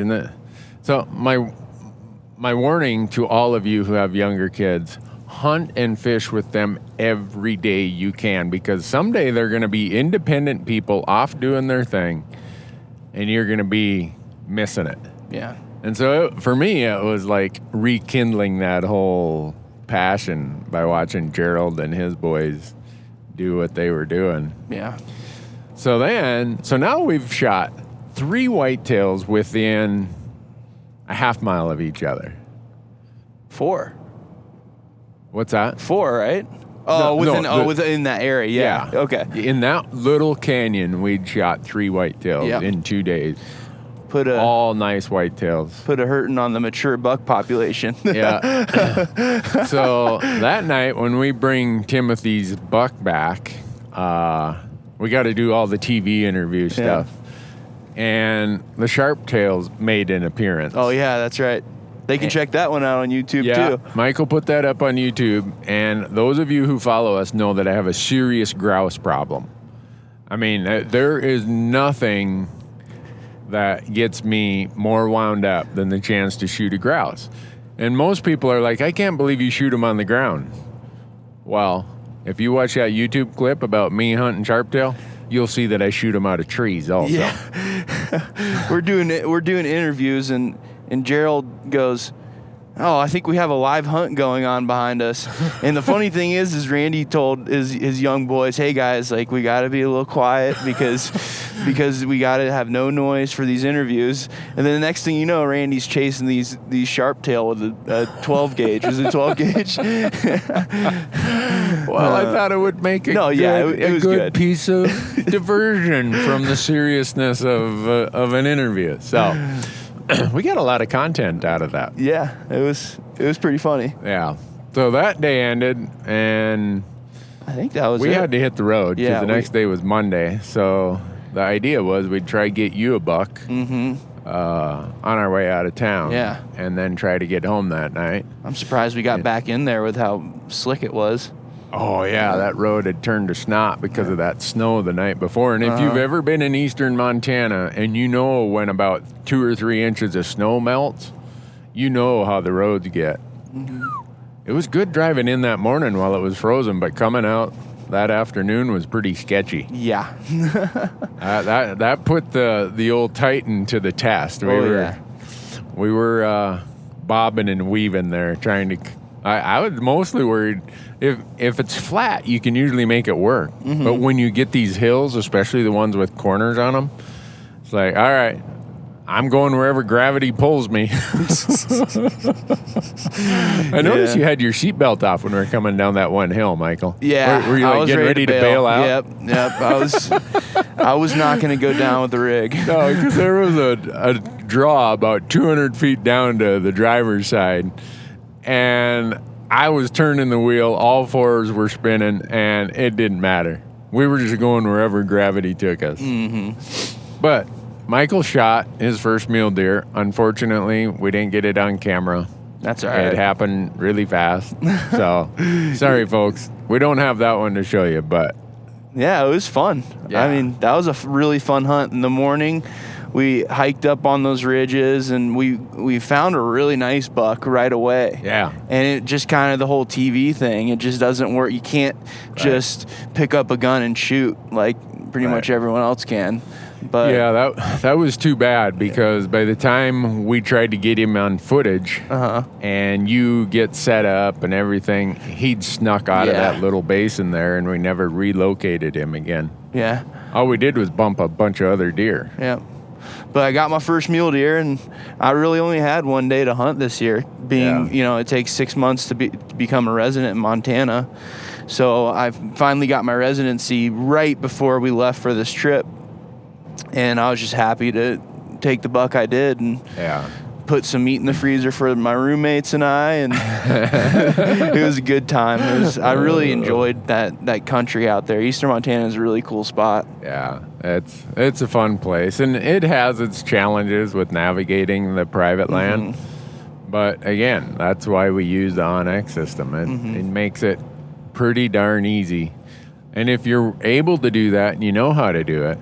so my warning to all of you who have younger kids: hunt and fish with them every day you can, because someday they're going to be independent people off doing their thing, and you're going to be missing it. Yeah. And so for me, it was like rekindling that whole passion by watching Gerald and his boys do what they were doing. Yeah. So now we've shot 3 whitetails within a half mile of each other. 4. What's that? 4, right? Within that area. Yeah. Okay. In that little canyon, we'd shot 3 whitetails in 2 days. All nice whitetails. Put a hurting on the mature buck population. Yeah. So that night when we bring Timothy's buck back, we got to do all the TV interview stuff. And the sharptails made an appearance. Oh, yeah, that's right. They can check that one out on YouTube, too. Michael put that up on YouTube, and those of you who follow us know that I have a serious grouse problem. I mean, there is nothing that gets me more wound up than the chance to shoot a grouse. And most people are like, I can't believe you shoot them on the ground. Well, if you watch that YouTube clip about me hunting sharptail, you'll see that I shoot them out of trees also. Yeah. We're doing interviews, and Gerald goes, oh, I think we have a live hunt going on behind us. And the funny thing is Randy told his young boys, hey guys, like, we got to be a little quiet because we got to have no noise for these interviews. And then the next thing you know, Randy's chasing these sharptail with a 12 gauge. Was it 12 gauge? Well, I thought it would make a good piece of diversion from the seriousness of an interview. So we got a lot of content out of that. Yeah, it was pretty funny. Yeah. So that day ended, and I think that was we had to hit the road because the next day was Monday. So the idea was we'd try to get you a buck on our way out of town. Yeah. And then try to get home that night. I'm surprised we got back in there with how slick it was. Oh, yeah, that road had turned to snot because of that snow the night before. And if you've ever been in eastern Montana and you know when about 2 or 3 inches of snow melts, you know how the roads get. It was good driving in that morning while it was frozen, but coming out that afternoon was pretty sketchy. Yeah. That put the old Titan to the test. We were bobbing and weaving there trying to... I was mostly worried if it's flat, you can usually make it work. But when you get these hills, especially the ones with corners on them, it's like, all right, I'm going wherever gravity pulls me. I noticed you had your seatbelt off when we were coming down that one hill, Michael. Yeah. Were you like getting ready to bail out? Yep. I was not going to go down with the rig. No, because there was a draw about 200 feet down to the driver's side. And I was turning the wheel, all fours were spinning, and it didn't matter. We were just going wherever gravity took us. But Michael shot his first mule deer. Unfortunately, we didn't get it on camera. That's all right. It happened really fast. So, sorry, folks. We don't have that one to show you, but... Yeah, it was fun. Yeah. I mean, that was a really fun hunt. In the morning, we hiked up on those ridges, and we found a really nice buck right away. Yeah. And it just kind of the whole TV thing, it just doesn't work. You can't just pick up a gun and shoot. Like, pretty much everyone else can. But yeah, that was too bad because by the time we tried to get him on footage and you get set up and everything, he'd snuck out of that little basin there, and we never relocated him again. Yeah. All we did was bump a bunch of other deer. Yeah. But I got my first mule deer, and I really only had 1 day to hunt this year. Being, it takes 6 months to become a resident in Montana. So I finally got my residency right before we left for this trip. And I was just happy to take the buck I did and put some meat in the freezer for my roommates and I, and it was a good time. I really enjoyed that country out there. Eastern Montana is a really cool spot. Yeah, it's a fun place, and it has its challenges with navigating the private land. But again, that's why we use the OnX system. It makes it pretty darn easy. And if you're able to do that and you know how to do it,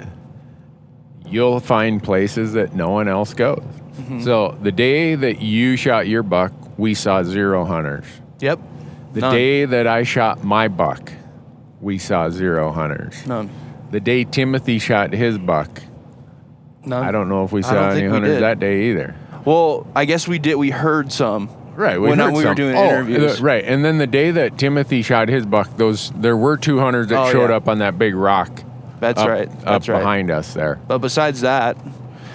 you'll find places that no one else goes. So the day that you shot your buck, we saw 0 hunters. Yep. The day that I shot my buck, we saw 0 hunters. None. The day Timothy shot his buck, I don't know if we saw any hunters that day either. Well, I guess we did. We heard some. Right, we were doing interviews. Right, and then the day that Timothy shot his buck, there were 2 hunters that showed up on that big rock. That's right. That's right. Behind us there. But besides that,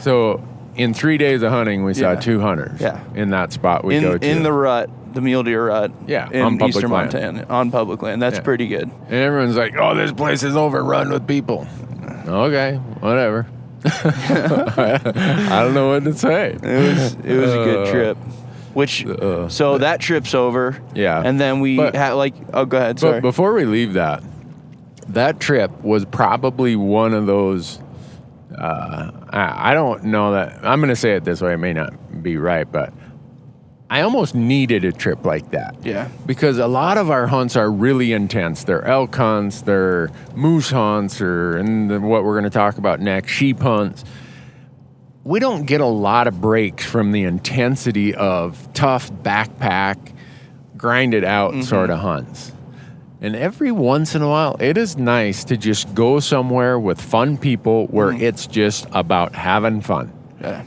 so in 3 days of hunting, we saw 2 hunters. In that spot we go to. In the rut, the mule deer rut. Yeah, in on public Eastern land. Montana, on public land. That's pretty good. And everyone's like, "Oh, this place is overrun with people." Okay, whatever. I don't know what to say. It was a good trip. So that trip's over. Yeah. And then we had go ahead, sorry. But before we leave that trip was probably one of those, I don't know that, I'm going to say it this way, it may not be right, but I almost needed a trip like that. Yeah. Because a lot of our hunts are really intense. They're elk hunts, they're moose hunts, and what we're going to talk about next, sheep hunts. We don't get a lot of breaks from the intensity of tough backpack, grinded out sort of hunts. And every once in a while, it is nice to just go somewhere with fun people where it's just about having fun. Yeah.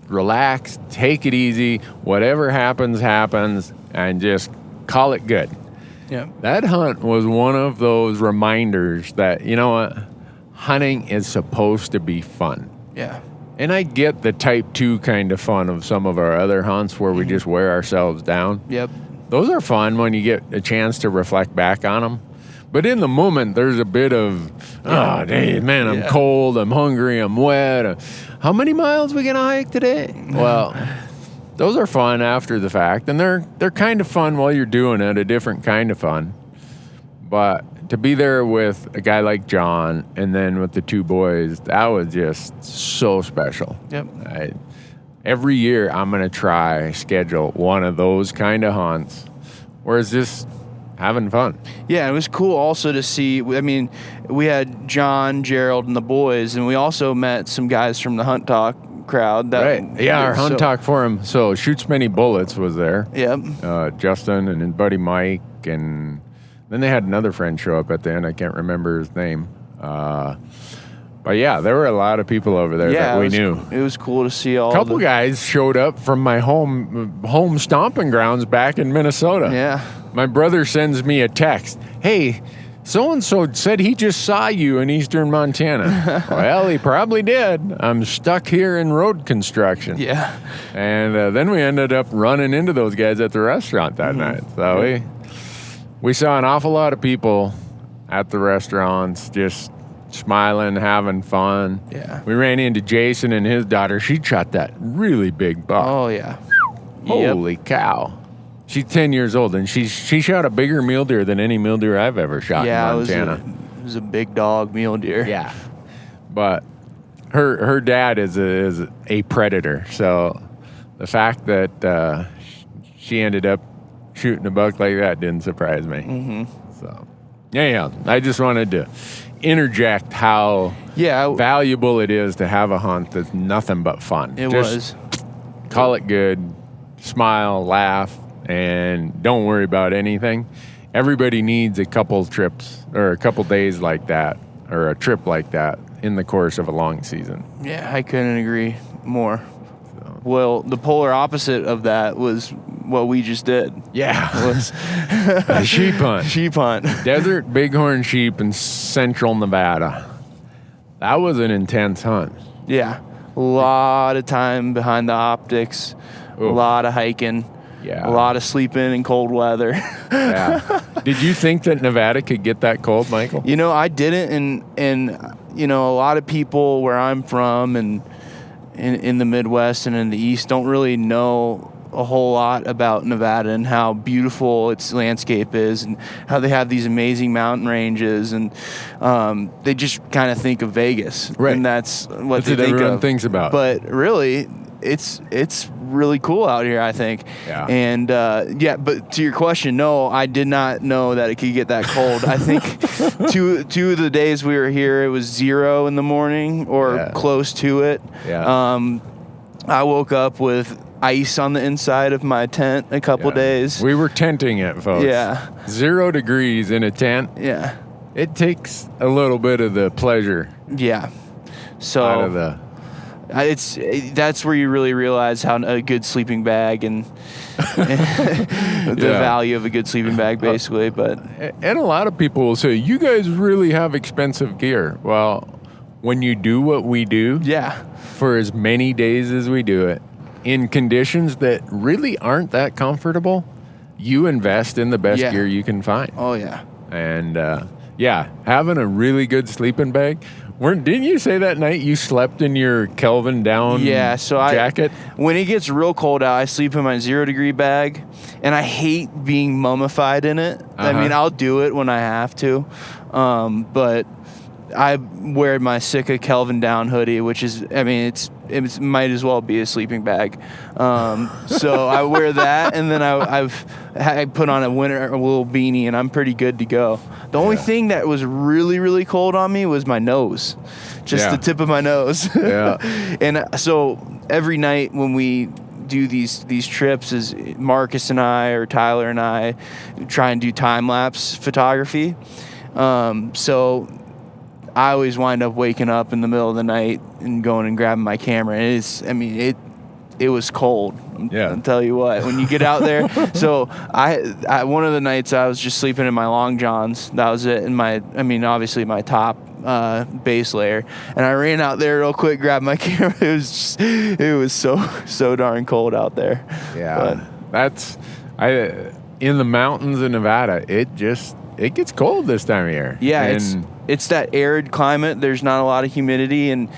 Relax, take it easy, whatever happens, happens, and just call it good. Yeah. That hunt was one of those reminders that, you know what, hunting is supposed to be fun. Yeah. And I get the type 2 kind of fun of some of our other hunts where we just wear ourselves down. Yep. Those are fun when you get a chance to reflect back on them. But in the moment, there's a bit of, oh, dang, man, I'm cold, I'm hungry, I'm wet. How many miles we gonna hike today? Well, those are fun after the fact, and they're kind of fun while you're doing it, a different kind of fun. But to be there with a guy like John and then with the 2 boys, that was just so special. Yep. Every year I'm going to schedule one of those kind of hunts where it's just having fun. Yeah, it was cool also to see. I mean, we had John, Gerald, and the boys, and we also met some guys from the Hunt Talk crowd. Our Hunt Talk forum. So Shoots Many Bullets was there. Yep. Justin and his buddy Mike, and then they had another friend show up at the end. I can't remember his name. But yeah, there were a lot of people over there that we knew. It was cool to see all. A couple guys showed up from my home stomping grounds back in Minnesota. Yeah. My brother sends me a text. Hey, so-and-so said he just saw you in Eastern Montana. Well, he probably did. I'm stuck here in road construction. Yeah. And then we ended up running into those guys at the restaurant that night. So we saw an awful lot of people at the restaurants just smiling, having fun. Yeah. We ran into Jason and his daughter. She shot that really big buck. Oh, yeah. Holy cow. She's 10 years old, and she shot a bigger mule deer than any mule deer I've ever shot in Montana. It was a big dog mule deer. Yeah. But her dad is a predator, so the fact that she ended up shooting a buck like that didn't surprise me. So, yeah, I just wanted to interject how valuable it is to have a hunt that's nothing but fun. It was. Call it good, smile, laugh, and don't worry about anything. Everybody needs a couple trips or a couple days like that or a trip like that in the course of a long season. Yeah, I couldn't agree more. Well, the polar opposite of that was what we just did. Yeah. Was A sheep hunt. Sheep hunt. Desert bighorn sheep in central Nevada. That was an intense hunt. Yeah. A lot of time behind the optics. Oof. A lot of hiking. Yeah. A lot of sleeping in cold weather. Yeah. Did you think that Nevada could get that cold, Michael? You know, I didn't. And you know, a lot of people where I'm from and in the Midwest and in the East don't really know a whole lot about Nevada and how beautiful its landscape is and how they have these amazing mountain ranges, and they just kind of think of Vegas, right? And that's what they think everyone thinks about. But really, it's really cool out here, I think. Yeah. And but to your question, no, I did not know that it could get that cold. I think two of the days we were here, it was 0 in the morning or close to it. Yeah. I woke up with ice on the inside of my tent a couple days. We were tenting it, folks. Yeah. 0 degrees in a tent. Yeah. It takes a little bit of the pleasure. Yeah. So out of the. That's where you really realize how a good sleeping bag and the value of a good sleeping bag, basically. But and a lot of people will say, "You guys really have expensive gear." Well, when you do what we do, for as many days as we do it, in conditions that really aren't that comfortable, you invest in the best gear you can find. Oh yeah. And having a really good sleeping bag. Didn't you say that night you slept in your Kelvin down jacket? When it gets real cold out, I sleep in my 0 degree bag, and I hate being mummified in it. I mean, I'll do it when I have to, but I wear my Sika Kelvin down hoodie, which is, I mean, it might as well be a sleeping bag. So I wear that, and then I put on a little beanie, and I'm pretty good to go. The only thing that was really, really cold on me was my nose, just the tip of my nose. Yeah. And so every night when we do these trips, is Marcus and I or Tyler and I try and do time lapse photography. So I always wind up waking up in the middle of the night and going and grabbing my camera. And it was cold. I'll tell you what, when you get out there. So I one of the nights I was just sleeping in my long johns. That was it. And obviously my top base layer. And I ran out there real quick, grabbed my camera. It was so darn cold out there. Yeah. In the mountains of Nevada, it gets cold this time of year. Yeah, it's that arid climate. There's not a lot of humidity, and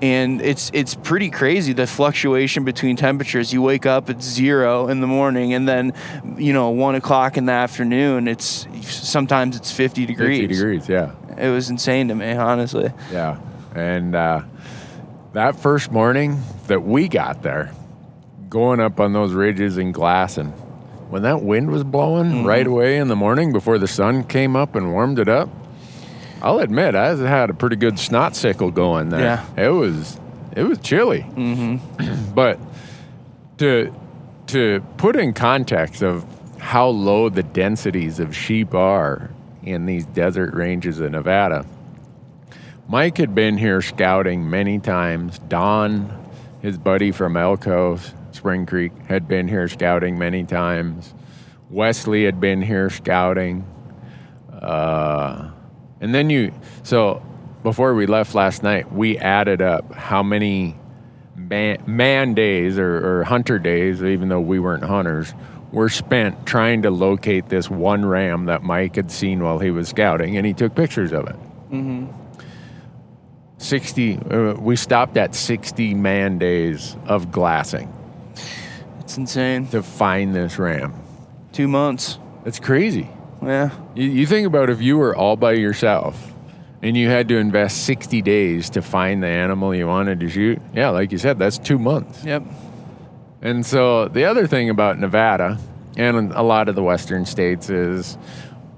it's pretty crazy, the fluctuation between temperatures. You wake up at 0 in the morning, and then 1 o'clock in the afternoon, sometimes it's 50 degrees. 50 degrees, yeah. It was insane to me, honestly. Yeah, and that first morning that we got there, going up on those ridges and glassing, when that wind was blowing right away in the morning before the sun came up and warmed it up, I'll admit I had a pretty good snot sickle going there. Yeah. It was chilly. Mm-hmm. But to put in context of how low the densities of sheep are in these desert ranges of Nevada, Mike had been here scouting many times. Don, his buddy from Elko, Spring Creek, had been here scouting many times. Wesley had been here scouting. And then so before we left last night, we added up how many man days or hunter days, even though we weren't hunters, were spent trying to locate this one ram that Mike had seen while he was scouting, and he took pictures of it. Mm-hmm. 60, we stopped at 60 man days of glassing. It's insane. To find this ram. 2 months. That's crazy. Yeah. You think about if you were all by yourself and you had to invest 60 days to find the animal you wanted to shoot. Yeah, like you said, that's 2 months. Yep. And so the other thing about Nevada and a lot of the western states is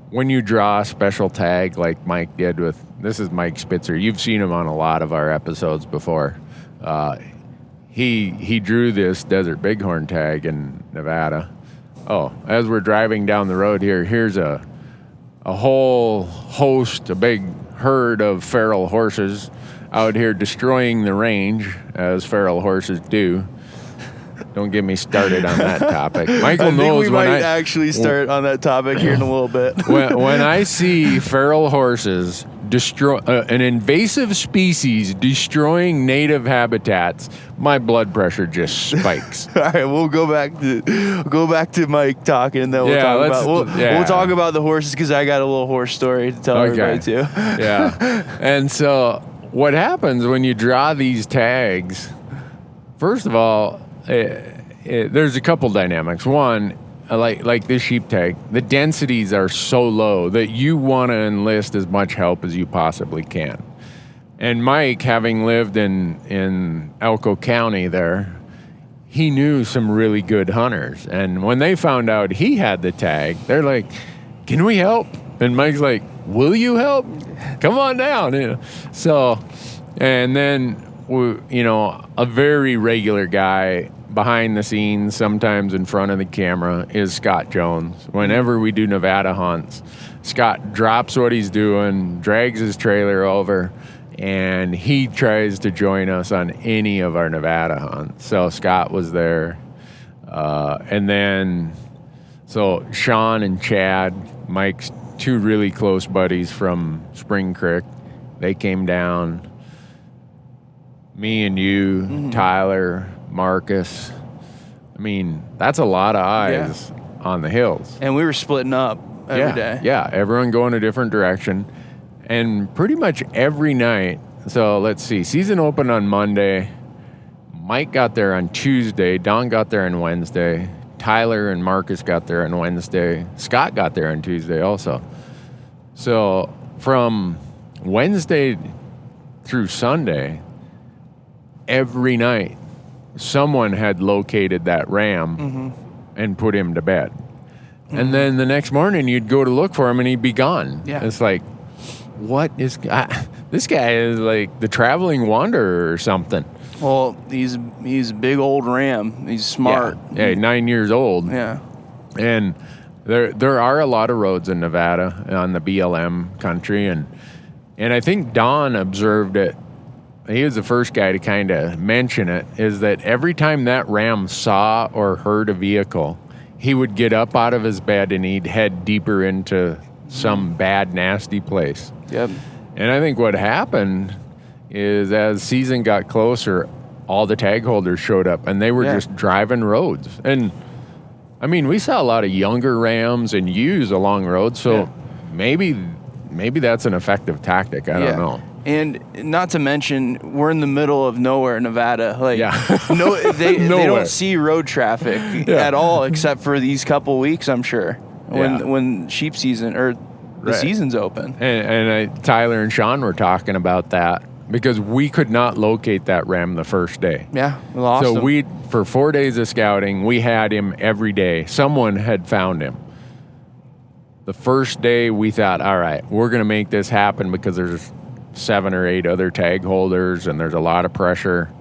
when you draw a special tag like Mike did with, this is Mike Spitzer. You've seen him on a lot of our episodes before. He drew this desert bighorn tag in Nevada. Oh, as we're driving down the road here's a whole host, a big herd of feral horses out here destroying the range, as feral horses do. Don't get me started on that topic. Michael knows we when might actually start on that topic here in a little bit. when I see feral horses destroy an invasive species destroying native habitats, my blood pressure just spikes. All right, we'll go back to Mike talking, and then we'll talk about the horses, because I got a little horse story to tell everybody too. Yeah. And so what happens when you draw these tags? First of all, there's a couple dynamics. One, like this sheep tag, the densities are so low that you want to enlist as much help as you possibly can. And Mike, having lived in Elko County there, he knew some really good hunters. And when they found out he had the tag, they're like, "Can we help?" And Mike's like, "Will you help? Come on down." You know? So, and then, a very regular guy behind the scenes, sometimes in front of the camera, is Scott Jones. Whenever we do Nevada hunts, Scott drops what he's doing, drags his trailer over, and he tries to join us on any of our Nevada hunts. So Scott was there. And then, so Sean and Chad, Mike's two really close buddies from Spring Creek, they came down. Me and you, Tyler, Marcus. I mean, that's a lot of eyes on the hills. And we were splitting up every day. Yeah, everyone going a different direction. And pretty much every night, so let's see, season opened on Monday. Mike got there on Tuesday. Don got there on Wednesday. Tyler and Marcus got there on Wednesday. Scott got there on Tuesday also. So from Wednesday through Sunday, every night, someone had located that ram and put him to bed. And then the next morning, you'd go to look for him, and he'd be gone. Yeah. It's like, what is... this guy is like the traveling wanderer or something. Well, he's a big old ram. He's smart. Yeah, 9 years old. Yeah. And there are a lot of roads in Nevada on the BLM country, and I think Don observed it. He was the first guy to kind of mention it, is that every time that ram saw or heard a vehicle, he would get up out of his bed and he'd head deeper into some bad, nasty place. Yep. And I think what happened is, as season got closer, all the tag holders showed up, and they were just driving roads. And, I mean, we saw a lot of younger rams and ewes along roads, so maybe that's an effective tactic. I don't know. And not to mention, we're in the middle of nowhere, Nevada. Like, they don't see road traffic at all, except for these couple weeks, I'm sure, when sheep season or the season's open. And Tyler and Sean were talking about that, because we could not locate that ram the first day. Yeah, we lost him. So for 4 days of scouting, we had him every day. Someone had found him. The first day, we thought, all right, we're going to make this happen, because there's 7 or 8 other tag holders, and there's a lot of pressure.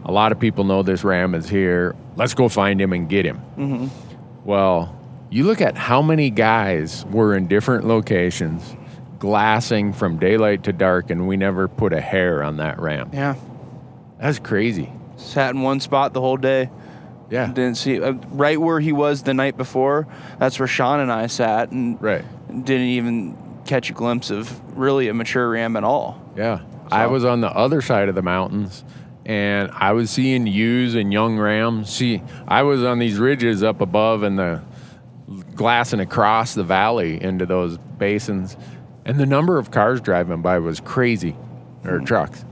A lot of people know this ram is here. Let's go find him and get him. Well, you look at how many guys were in different locations, glassing from daylight to dark, and we never put a hair on that ram. Yeah. That's crazy. Sat in one spot the whole day. Yeah. Didn't see right where he was the night before. That's where Sean and I sat, and didn't even catch a glimpse of really a mature ram at all. Yeah. So I was on the other side of the mountains, and I was seeing ewes and young rams. I was on these ridges up above, and the glassing across the valley into those basins, and the number of cars driving by was crazy, or trucks.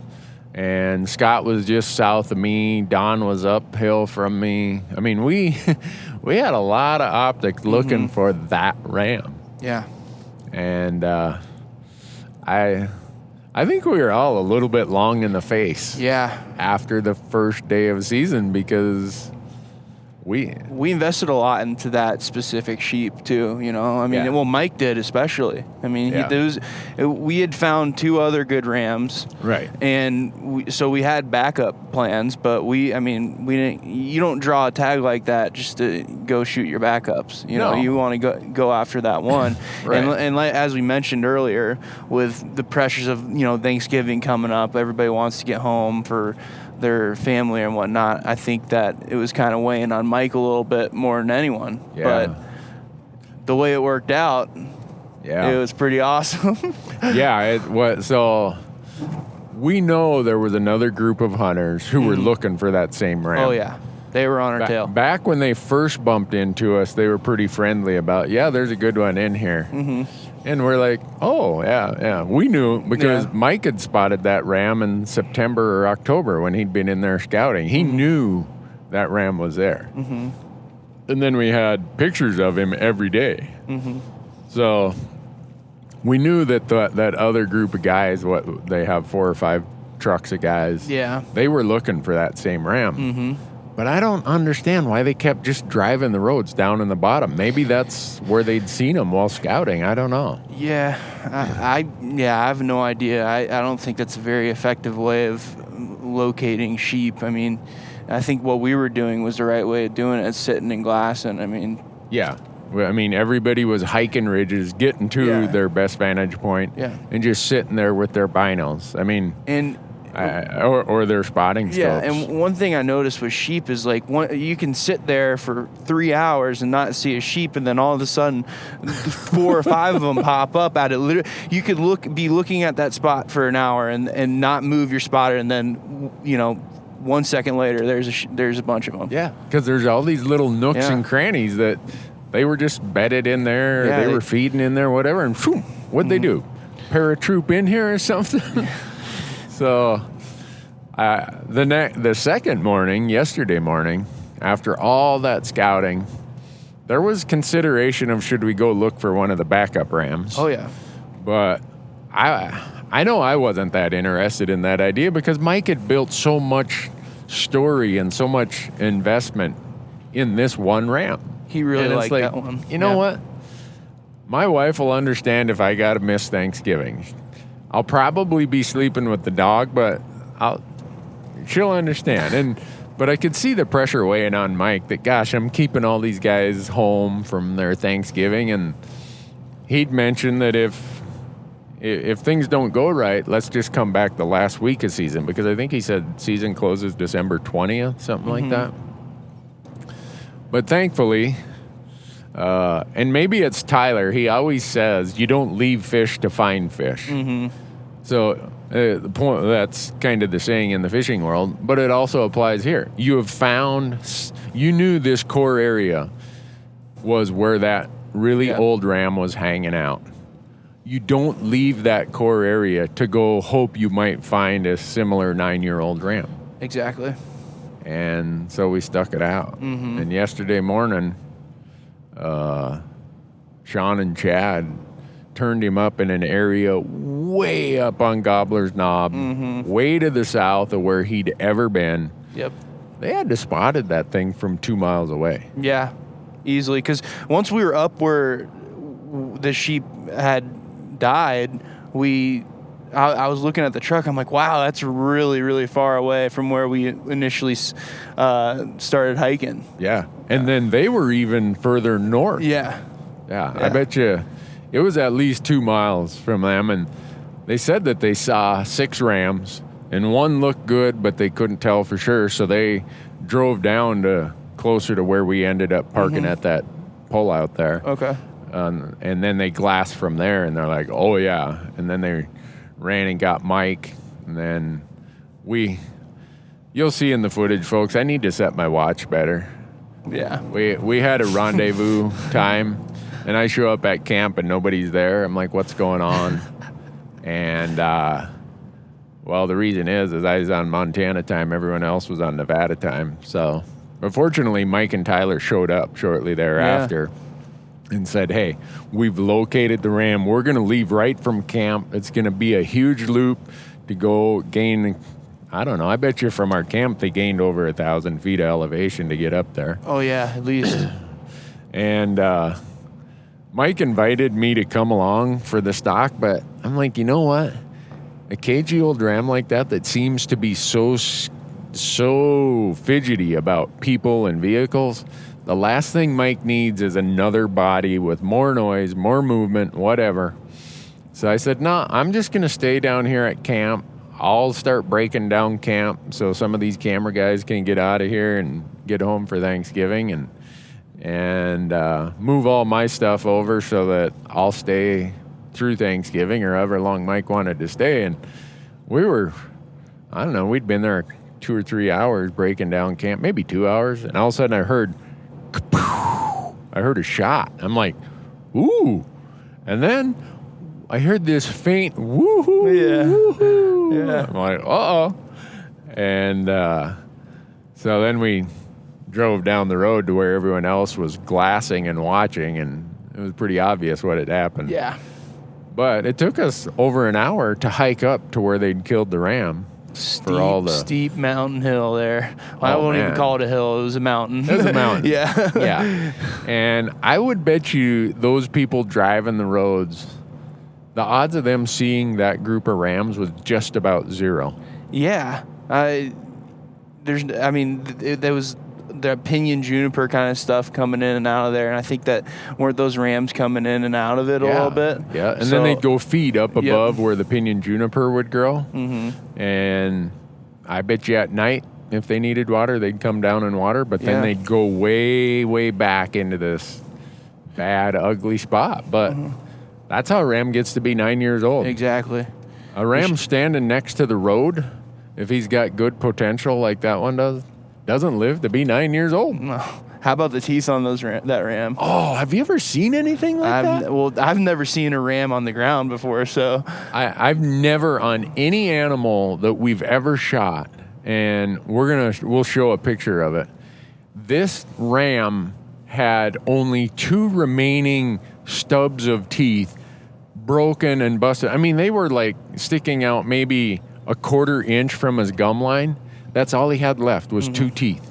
And Scott was just south of me. Don was uphill from me. I mean, we had a lot of optics looking for that ram. Yeah. And I think we were all a little bit long in the face. Yeah. After the first day of season, because we invested a lot into that specific sheep too, you know. I mean, well, Mike did especially. I mean, we had found 2 other good rams, right, and so we had backup plans. But we didn't. You don't draw a tag like that just to go shoot your backups. You know, you want to go after that one. Right. And like, as we mentioned earlier, with the pressures of Thanksgiving coming up, everybody wants to get home for their family and whatnot. I think that it was kind of weighing on Mike a little bit more than anyone. Yeah. But the way it worked out, it was pretty awesome. So we know there was another group of hunters who were looking for that same ram. Oh yeah, they were on our tail. Back when they first bumped into us, they were pretty friendly about, there's a good one in here. And we're like, oh, yeah. We knew because Mike had spotted that ram in September or October when he'd been in there scouting. He knew that ram was there. And then we had pictures of him every day. So we knew that that other group of guys, they have 4 or 5 trucks of guys. Yeah. They were looking for that same ram. But I don't understand why they kept just driving the roads down in the bottom. Maybe that's where they'd seen them while scouting. I don't know. Yeah, I have no idea. I don't think that's a very effective way of locating sheep. I mean, I think what we were doing was the right way of doing it, sitting and glassing. I mean, everybody was hiking ridges, getting to their best vantage point, and just sitting there with their binos. I mean, or their spotting scopes. Yeah, and one thing I noticed with sheep is you can sit there for 3 hours and not see a sheep, and then all of a sudden 4 or 5 of them pop up at it. You could be looking at that spot for an hour and not move your spotter, and then 1 second later there's a bunch of them. Yeah, because there's all these little nooks and crannies that they were just bedded in there. Yeah, they were feeding in there, whatever, and whoom, what'd they do? Paratroop in here or something? So, the second morning, yesterday morning, after all that scouting, there was consideration of should we go look for one of the backup rams. Oh yeah, but I know I wasn't that interested in that idea because Mike had built so much story and so much investment in this one ram. He really liked that one. You know what? My wife will understand if I got to miss Thanksgiving. I'll probably be sleeping with the dog, but she'll understand. But I could see the pressure weighing on Mike that, gosh, I'm keeping all these guys home from their Thanksgiving. And he'd mentioned that if things don't go right, let's just come back the last week of season. Because I think he said season closes December 20th, something like that. But thankfully, and maybe it's Tyler, he always says, you don't leave fish to find fish. So the point, that's kind of the saying in the fishing world, but it also applies here. You knew this core area was where that really old ram was hanging out. You don't leave that core area to go hope you might find a similar 9-year-old ram. Exactly. And so we stuck it out. And yesterday morning, Sean and Chad turned him up in an area way up on Gobbler's Knob, way to the south of where he'd ever been. Yep. They had to spotted that thing from 2 miles away. Yeah, easily. Because once we were up where the sheep had died, I was looking at the truck. I'm like, wow, that's really, really far away from where we initially started hiking. Yeah. And then they were even further north. Yeah. I bet you it was at least 2 miles from them. And they said that they saw 6 rams, and one looked good, but they couldn't tell for sure. So they drove down to closer to where we ended up parking at that pole out there. Okay. And then they glassed from there, and they're like, oh, yeah. And then they ran and got Mike, and then you'll see in the footage, folks, I need to set my watch better. Yeah. We had a rendezvous time, and I show up at camp and nobody's there. I'm like, what's going on? And, well, the reason is I was on Montana time. Everyone else was on Nevada time. So, unfortunately, Mike and Tyler showed up shortly thereafter. And said, hey, we've located the ram. We're going to leave right from camp. It's going to be a huge loop to go gain I don't know. I bet you from our camp they gained over 1,000 feet of elevation to get up there. Oh, yeah, at least. And Mike invited me to come along for the stock, but I'm like, you know what? A cagey old ram like that seems to be so fidgety about people and vehicles, the last thing Mike needs is another body with more noise, more movement, whatever. So I said, no, I'm just going to stay down here at camp. I'll start breaking down camp so some of these camera guys can get out of here and get home for Thanksgiving and move all my stuff over so that I'll stay through Thanksgiving or however long Mike wanted to stay. And we were, I don't know, we'd been there 2 or 3 hours breaking down camp, maybe 2 hours. And all of a sudden I heard a shot. I'm like, ooh. And then I heard this faint woohoo. Yeah. Woo-hoo. Yeah. I'm like, uh-oh. And so then we drove down the road to where everyone else was glassing and watching, and it was pretty obvious what had happened. Yeah. But it took us over an hour to hike up to where they'd killed the ram. Steep mountain hill there. Well, I won't even call it a hill. It was a mountain. It was a mountain. Yeah. Yeah. And I would bet you those people driving the roads, the odds of them seeing that group of rams was just about zero. Yeah. There was the pinyon juniper kind of stuff coming in and out of there, and I think that weren't those rams coming in and out of it a little bit. Yeah, and then they'd go feed up above where the pinyon juniper would grow. Mm-hmm. And I bet you at night, if they needed water, they'd come down and water, but then they'd go way, way back into this bad, ugly spot. But that's how a ram gets to be 9 years old. Exactly. A ram standing next to the road, if he's got good potential like that one does, doesn't live to be 9 years old. No. How about the teeth on that ram? Oh, have you ever seen anything like that? Well, I've never seen a ram on the ground before, so. I've never on any animal that we've ever shot, and we'll show a picture of it. This ram had only 2 remaining stubs of teeth broken and busted. I mean, they were like sticking out maybe a 1/4 inch from his gum line. That's all he had left was 2 teeth.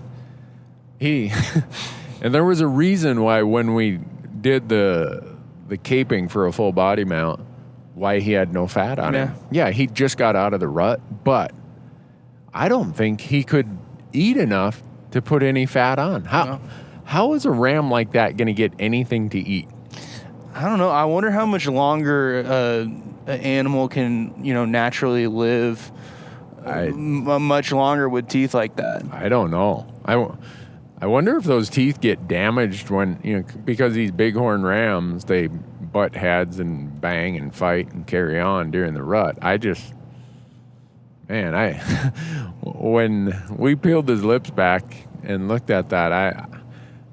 And there was a reason why when we did the caping for a full body mount, why he had no fat on him. Yeah, he just got out of the rut, but I don't think he could eat enough to put any fat on. How is a ram like that going to get anything to eat? I don't know. I wonder how much longer an animal can, naturally live. Much longer with teeth like that. I don't know. I wonder if those teeth get damaged when, because these bighorn rams, they butt heads and bang and fight and carry on during the rut. When we peeled his lips back and looked at that,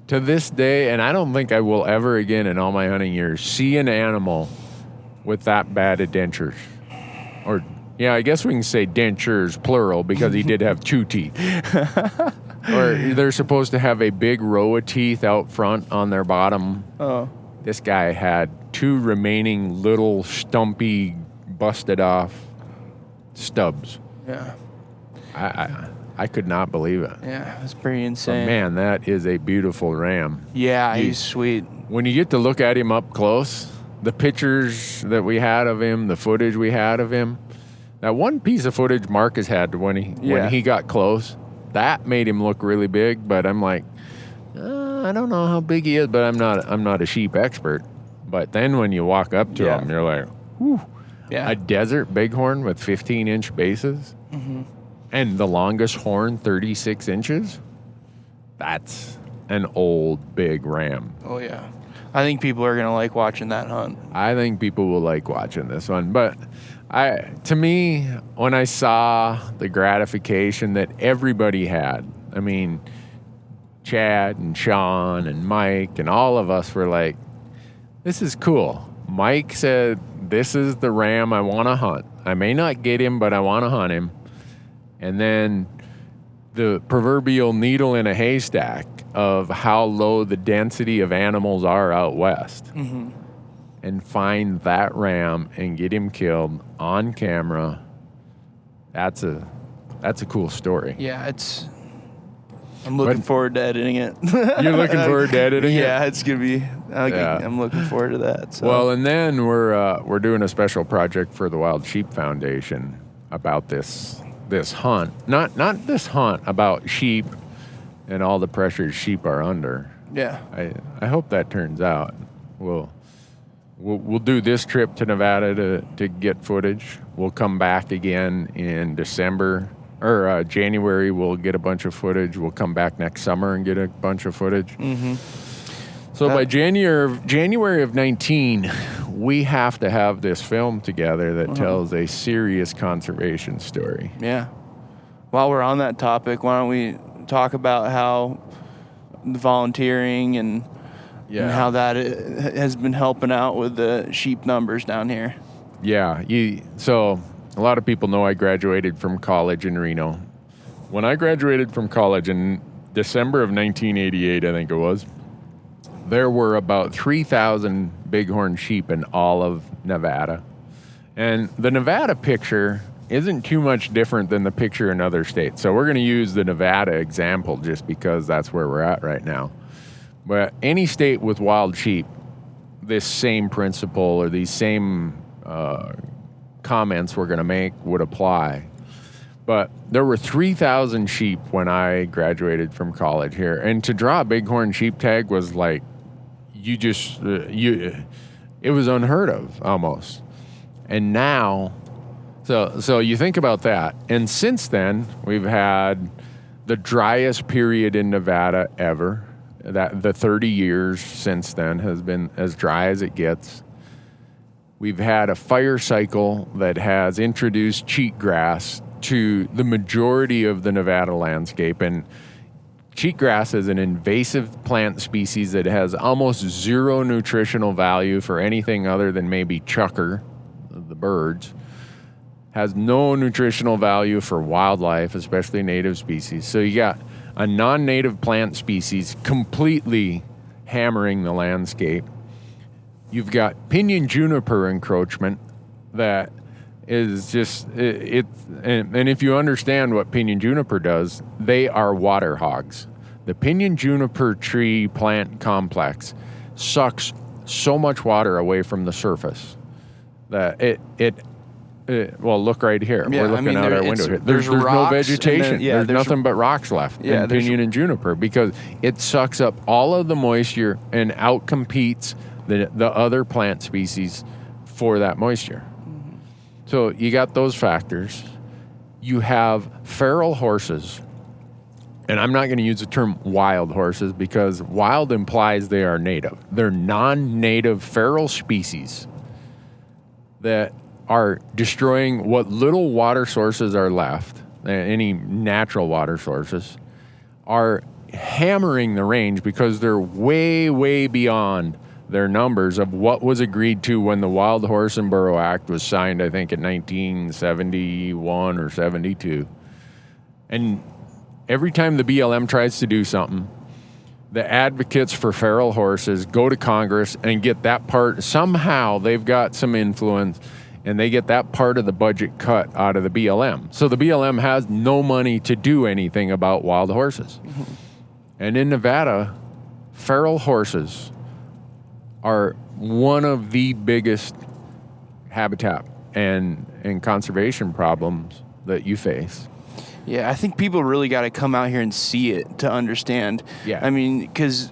to this day, and I don't think I will ever again in all my hunting years, see an animal with that bad of dentures. Or, yeah, I guess we can say dentures, plural, because he did have 2 teeth. Or they're supposed to have a big row of teeth out front on their bottom. Oh. This guy had 2 remaining little stumpy, busted off stubs. Yeah. I could not believe it. Yeah, that's pretty insane. But man, that is a beautiful ram. Yeah, he's sweet. When you get to look at him up close, the pictures that we had of him, the footage we had of him, that one piece of footage Marcus had when he got close, that made him look really big. But I'm like, I don't know how big he is, but I'm not a sheep expert. But then when you walk up to him, you're like, whew. Yeah. A desert bighorn with 15-inch bases, and the longest horn 36 inches. That's an old big ram. Oh yeah, I think people are gonna like watching that hunt. I think people will like watching this one, but to me, when I saw the gratification that everybody had, I mean, Chad and Sean and Mike and all of us were like, this is cool. Mike said, this is the ram I want to hunt. I may not get him, but I want to hunt him. And then the proverbial needle in a haystack of how low the density of animals are out west. And find that ram and get him killed on camera. That's a that's a cool story. Yeah, I'm looking forward to editing it. You're looking forward to editing it? Yeah, it's gonna be. I'm looking forward to that. So. Well, and then we're doing a special project for the Wild Sheep Foundation about this hunt. Not this hunt, about sheep and all the pressures sheep are under. Yeah. I hope that turns out. We'll do this trip to Nevada to get footage. We'll come back again in December or January. We'll get a bunch of footage. We'll come back next summer and get a bunch of footage. Mm-hmm. So by January of 19, we have to have this film together that tells a serious conservation story. Yeah. While we're on that topic, why don't we talk about how the volunteering and how that has been helping out with the sheep numbers down here. Yeah. So a lot of people know I graduated from college in Reno. When I graduated from college in December of 1988, I think it was, there were about 3,000 bighorn sheep in all of Nevada. And the Nevada picture isn't too much different than the picture in other states. So we're going to use the Nevada example just because that's where we're at right now. But any state with wild sheep, this same principle or these same comments we're going to make would apply. But there were 3,000 sheep when I graduated from college here. And to draw a bighorn sheep tag was like, it was unheard of almost. And now, so you think about that. And since then, we've had the driest period in Nevada ever. That the 30 years since then has been as dry as it gets. We've had a fire cycle that has introduced cheatgrass to the majority of the Nevada landscape. And cheatgrass is an invasive plant species that has almost zero nutritional value for anything other than maybe chukar, the birds. Has no nutritional value for wildlife, especially native species. So you got a non-native plant species completely hammering the landscape. You've got pinyon juniper encroachment that is just, and if you understand what pinyon juniper does, they are water hogs. The pinyon juniper tree plant complex sucks so much water away from the surface that well, look right here. Yeah, we're looking out our window here. There's no vegetation. There's nothing but rocks left in pinyon and juniper because it sucks up all of the moisture and outcompetes the other plant species for that moisture. Mm-hmm. So you got those factors. You have feral horses. And I'm not going to use the term wild horses because wild implies they are native. They're non-native feral species that are destroying what little water sources are left, any natural water sources, are hammering the range because they're way, way beyond their numbers of what was agreed to when the Wild Horse and Burro Act was signed, I think, in 1971 or 72. And every time the BLM tries to do something, the advocates for feral horses go to Congress and get that part. Somehow they've got some influence and they get that part of the budget cut out of the BLM. So the BLM has no money to do anything about wild horses. Mm-hmm. And in Nevada, feral horses are one of the biggest habitat and conservation problems that you face. Yeah, I think people really got to come out here and see it to understand. Yeah. I mean, because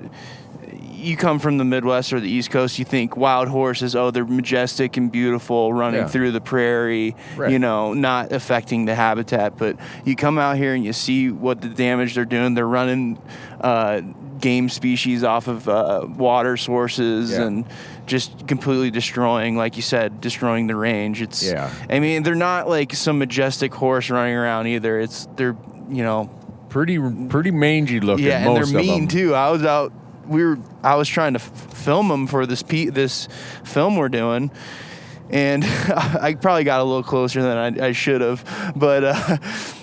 you come from the Midwest or the East Coast, you think wild horses, oh, they're majestic and beautiful running through the prairie, right, you know, not affecting the habitat. But you come out here and you see what the damage they're doing. They're running game species off of water sources and just completely destroying, like you said, destroying the range. It's, I mean, they're not like some majestic horse running around either. They're, you know, pretty mangy looking. Yeah, and most they're of mean them too. I was trying to film them for this film we're doing, and I probably got a little closer than I should have, but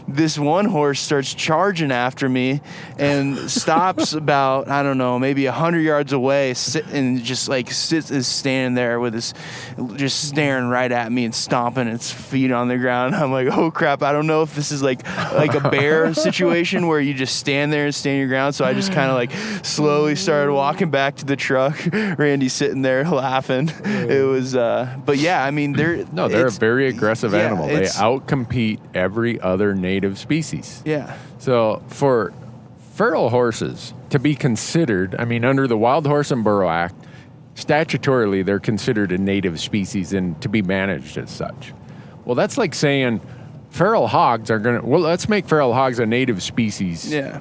this one horse starts charging after me and stops about, I don't know, maybe 100 yards away, and just like is standing there with his, just staring right at me and stomping its feet on the ground. I'm like, oh crap, I don't know if this is like a bear situation where you just stand there and stand your ground. So I just kind of like slowly started walking back to the truck. Randy's sitting there laughing. It was, but yeah, I mean, they're a very aggressive animal. They outcompete every other native species. Yeah. So for feral horses to be considered, I mean, under the Wild Horse and Burro Act, statutorily they're considered a native species and to be managed as such. Well, that's like saying feral hogs are going to, well, let's make feral hogs a native species. Yeah.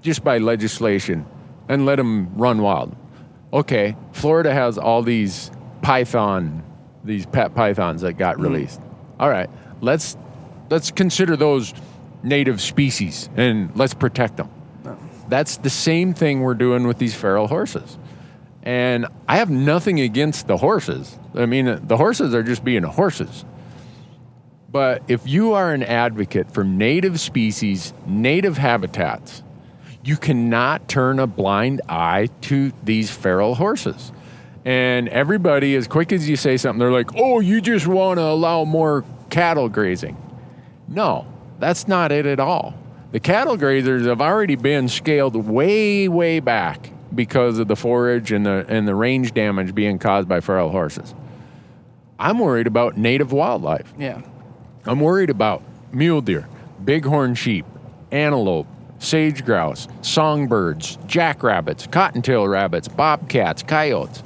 Just by legislation and let them run wild. Okay, Florida has all these pet pythons that got released. All right, let's consider those native species and let's protect them. No. That's the same thing we're doing with these feral horses. And I have nothing against the horses. I mean, the horses are just being horses. But if you are an advocate for native species, native habitats, you cannot turn a blind eye to these feral horses. And everybody, as quick as you say something, they're like, oh, you just want to allow more cattle grazing. No, that's not it at all. The cattle grazers have already been scaled way, way back because of the forage and the range damage being caused by feral horses. I'm worried about native wildlife. Yeah. I'm worried about mule deer, bighorn sheep, antelope, sage grouse, songbirds, jackrabbits, cottontail rabbits, bobcats, coyotes.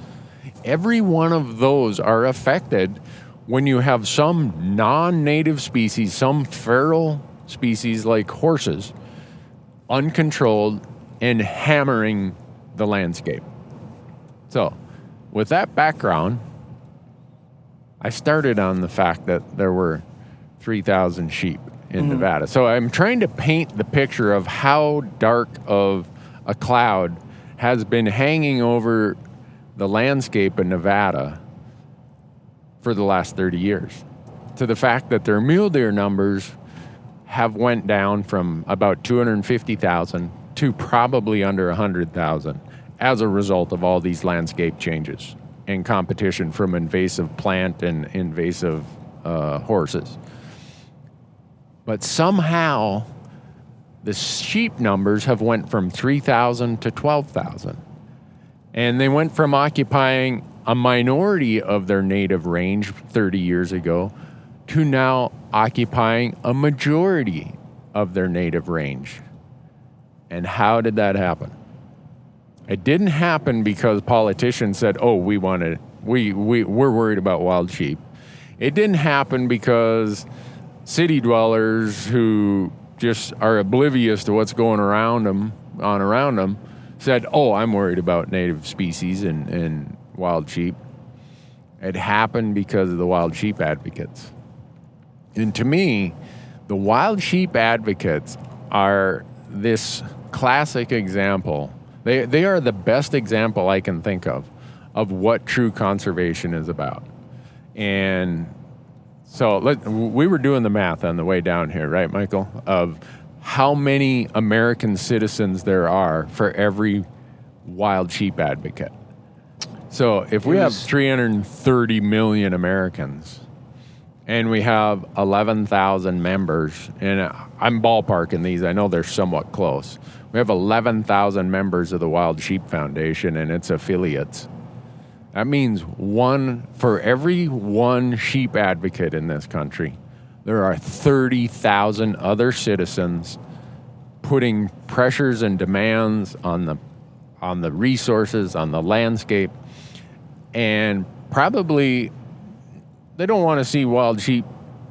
Every one of those are affected when you have some non-native species, some feral species like horses, uncontrolled and hammering the landscape. So, with that background, I started on the fact that there were 3,000 sheep in Nevada. So I'm trying to paint the picture of how dark of a cloud has been hanging over the landscape in Nevada for the last 30 years. To the fact that their mule deer numbers have went down from about 250,000 to probably under 100,000 as a result of all these landscape changes and competition from invasive plant and invasive horses. But somehow the sheep numbers have went from 3,000 to 12,000. And they went from occupying a minority of their native range 30 years ago to now occupying a majority of their native range. And how did that happen? It didn't happen because politicians said, oh, we're worried about wild sheep. It didn't happen because city dwellers who just are oblivious to what's going around them said, oh, I'm worried about native species and wild sheep. It happened because of the wild sheep advocates. And to me, the wild sheep advocates are this classic example. They are the best example I can think of what true conservation is about. And so we were doing the math on the way down here, right, Michael, of how many American citizens there are for every wild sheep advocate. So if we have 330 million Americans and we have 11,000 members, and I'm ballparking these, I know they're somewhat close. We have 11,000 members of the Wild Sheep Foundation and its affiliates. That means for every one sheep advocate in this country, there are 30,000 other citizens putting pressures and demands on the resources, on the landscape, and probably they don't want to see wild sheep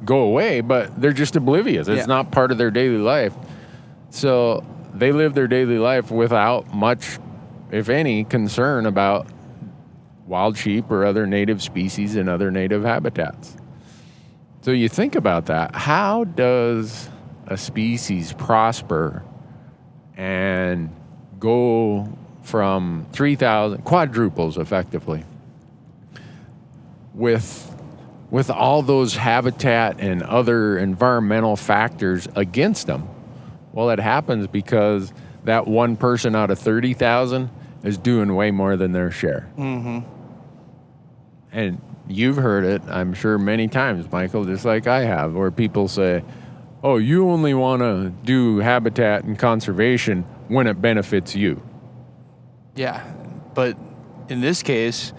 go away, but they're just oblivious. It's not part of their daily life. So they live their daily life without much, if any, concern about wild sheep or other native species and other native habitats. So you think about that. How does a species prosper and go from 3,000, quadruples effectively, with with all those habitat and other environmental factors against them? Well, it happens because that one person out of 30,000 is doing way more than their share. Mm-hmm. And you've heard it, I'm sure, many times, Michael, just like I have, where people say, oh, you only want to do habitat and conservation when it benefits you. Yeah, but in this case,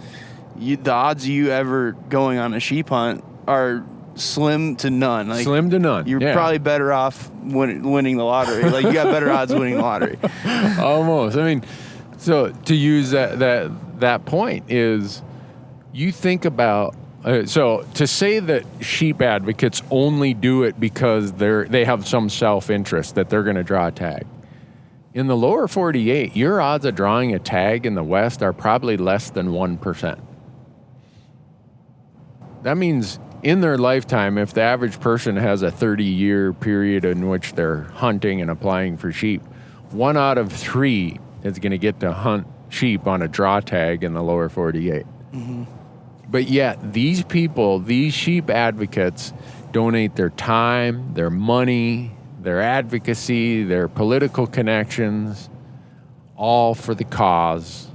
the odds of you ever going on a sheep hunt are slim to none. Like, slim to none. You're probably better off winning the lottery. Like, you got better odds winning the lottery. Almost. I mean, so to use that point is, you think about, so to say that sheep advocates only do it because they have some self-interest that they're going to draw a tag. In the lower 48, your odds of drawing a tag in the West are probably less than 1%. That means in their lifetime, if the average person has a 30-year period in which they're hunting and applying for sheep, 1 out of 3 is going to get to hunt sheep on a draw tag in the lower 48. Mm-hmm. But yet, these people, these sheep advocates, donate their time, their money, their advocacy, their political connections, all for the cause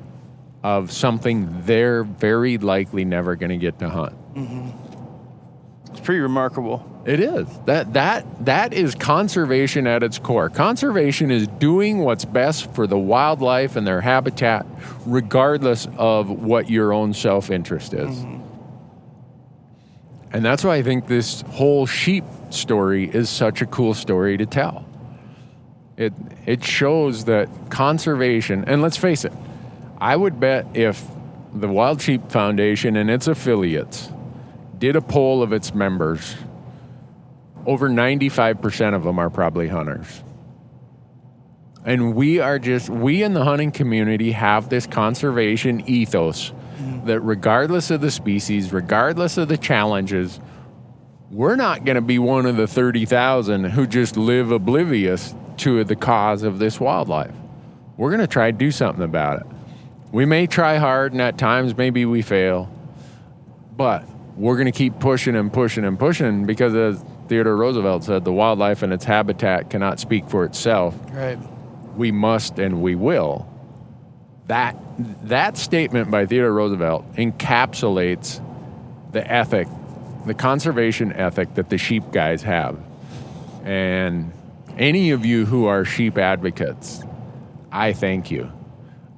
of something they're very likely never going to get to hunt. Mm-hmm. It's pretty remarkable. It is. That is conservation at its core. Conservation is doing what's best for the wildlife and their habitat, regardless of what your own self-interest is. Mm-hmm. And that's why I think this whole sheep story is such a cool story to tell. It shows that conservation, and let's face it, I would bet if the Wild Sheep Foundation and its affiliates did a poll of its members, over 95% of them are probably hunters. And we in the hunting community have this conservation ethos that regardless of the species, regardless of the challenges, we're not going to be one of the 30,000 who just live oblivious to the cause of this wildlife. We're going to try to do something about it. We may try hard, and at times maybe we fail, but we're going to keep pushing and pushing and pushing because, as Theodore Roosevelt said, the wildlife and its habitat cannot speak for itself. Right. We must and we will. That statement by Theodore Roosevelt encapsulates the ethic, the conservation ethic that the sheep guys have. And any of you who are sheep advocates, I thank you.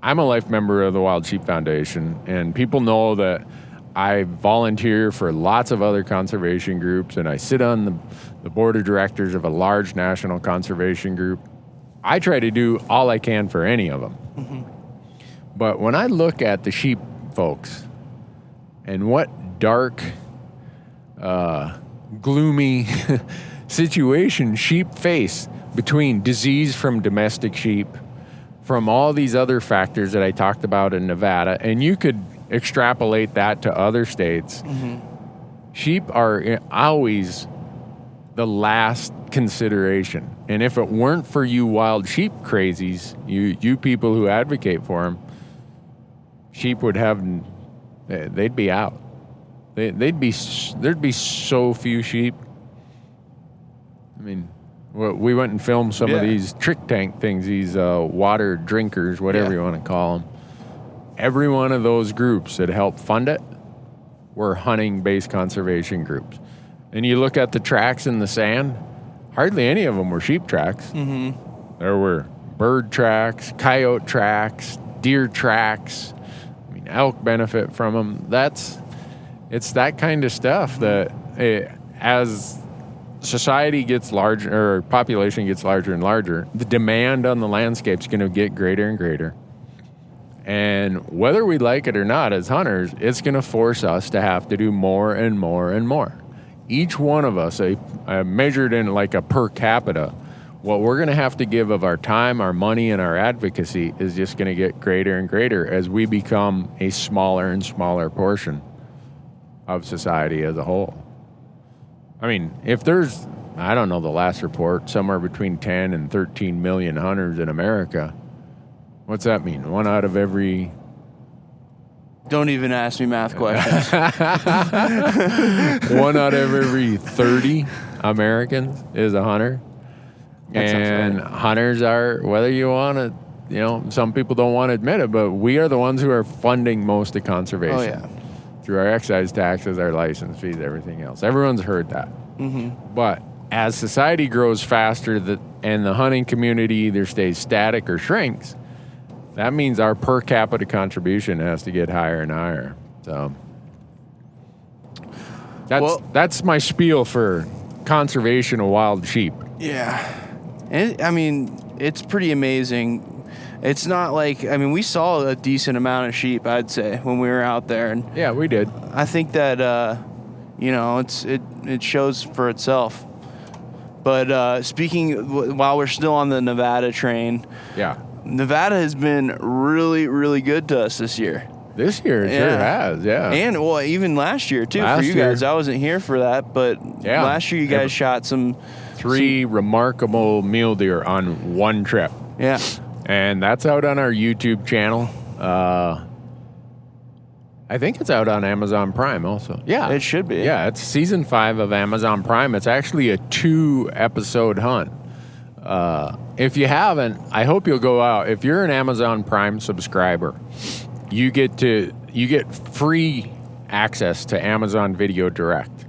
I'm a life member of the Wild Sheep Foundation, and people know that I volunteer for lots of other conservation groups, and I sit on the board of directors of a large national conservation group. I try to do all I can for any of them. Mm-hmm. But when I look at the sheep folks and what dark, gloomy situation sheep face between disease from domestic sheep, from all these other factors that I talked about in Nevada, and you could extrapolate that to other states, mm-hmm. Sheep are always the last consideration. And if it weren't for you wild sheep crazies, you people who advocate for them, sheep would they'd be out. There'd be so few sheep. I mean, we went and filmed some of these trick tank things, these water drinkers, whatever you want to call them. Every one of those groups that helped fund it were hunting-based conservation groups. And you look at the tracks in the sand, hardly any of them were sheep tracks. Mm-hmm. There were bird tracks, coyote tracks, deer tracks. I mean, elk benefit from them. It's that kind of stuff that as society gets larger, or population gets larger and larger, the demand on the landscape is going to get greater and greater. And whether we like it or not as hunters, it's going to force us to have to do more and more and more. Each one of us, measured in like a per capita, what we're going to have to give of our time, our money, and our advocacy is just going to get greater and greater as we become a smaller and smaller portion of society as a whole. I mean, if there's, I don't know the last report, somewhere between 10 and 13 million hunters in America, what's that mean? 1 out of every Don't even ask me math questions. 1 out of every 30 Americans is a hunter. And hunters are, whether you want to, you know, some people don't want to admit it, but we are the ones who are funding most of conservation. Oh, yeah. Through our excise taxes, our license fees, everything else. Everyone's heard that. Mm-hmm. But as society grows faster and the hunting community either stays static or shrinks, that means our per capita contribution has to get higher and higher. So that's my spiel for conservation of wild sheep. Yeah. And I mean, it's pretty amazing. It's not like, I mean, we saw a decent amount of sheep, I'd say, when we were out there. And yeah, we did. I think that, you know, it shows for itself. But speaking, while we're still on the Nevada train, yeah, Nevada has been really, really good to us this year. This year it sure has, yeah. And, well, even last year, too, for you guys. I wasn't here for that, but last year you guys shot three remarkable mule deer on one trip. Yeah. And that's out on our YouTube channel. I think it's out on Amazon Prime also. Yeah. It should be. Yeah, it's season 5 of Amazon Prime. It's actually a 2-episode hunt. If you haven't, I hope you'll go out. If you're an Amazon Prime subscriber, you get free access to Amazon Video Direct.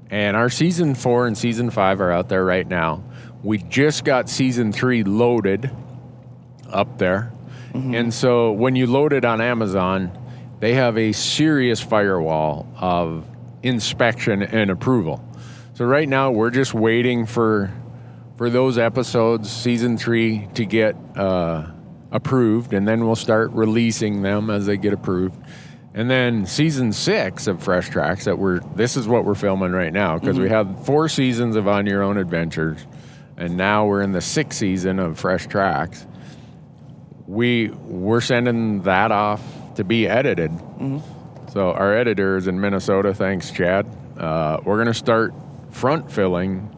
And our season 4 and season 5 are out there right now. We just got season 3 loaded up there. Mm-hmm. And so when you load it on Amazon, they have a serious firewall of inspection and approval. So right now we're just waiting for those episodes, season 3, to get approved, and then we'll start releasing them as they get approved. And then season 6 of Fresh Tracks, this is what we're filming right now, because we have 4 seasons of On Your Own Adventures, and now we're in the 6th season of Fresh Tracks. We're sending that off to be edited. Mm-hmm. So our editor is in Minnesota. Thanks, Chad. We're going to start front filling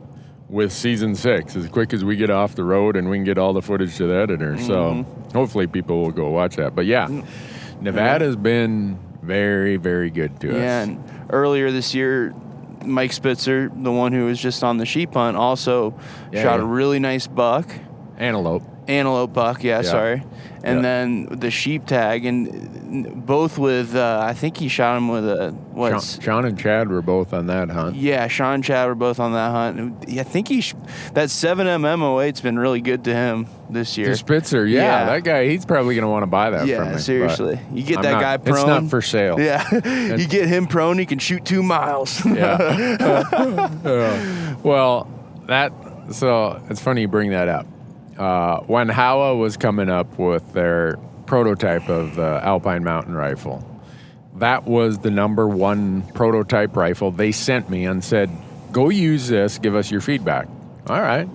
with season 6 as quick as we get off the road and we can get all the footage to the editor. Mm-hmm. So hopefully people will go watch that. But yeah, Nevada's been very, very good to us. Yeah, and earlier this year, Mike Spitzer, the one who was just on the sheep hunt, also shot a really nice buck. Antelope buck, sorry. And then the sheep tag, and both with, I think he shot him with a, Sean and Chad were both on that hunt. Yeah, Sean and Chad were both on that hunt. I think that 7M 08's been really good to him this year. To Spitzer, that guy, he's probably going to want to buy that from me. Yeah, seriously. You get that guy prone. It's not for sale. Yeah, you get him prone, he can shoot 2 miles. Yeah. Well, so it's funny you bring that up. When Howa was coming up with their prototype of the Alpine Mountain Rifle, that was the number 1 prototype rifle they sent me and said, go use this, give us your feedback. All right.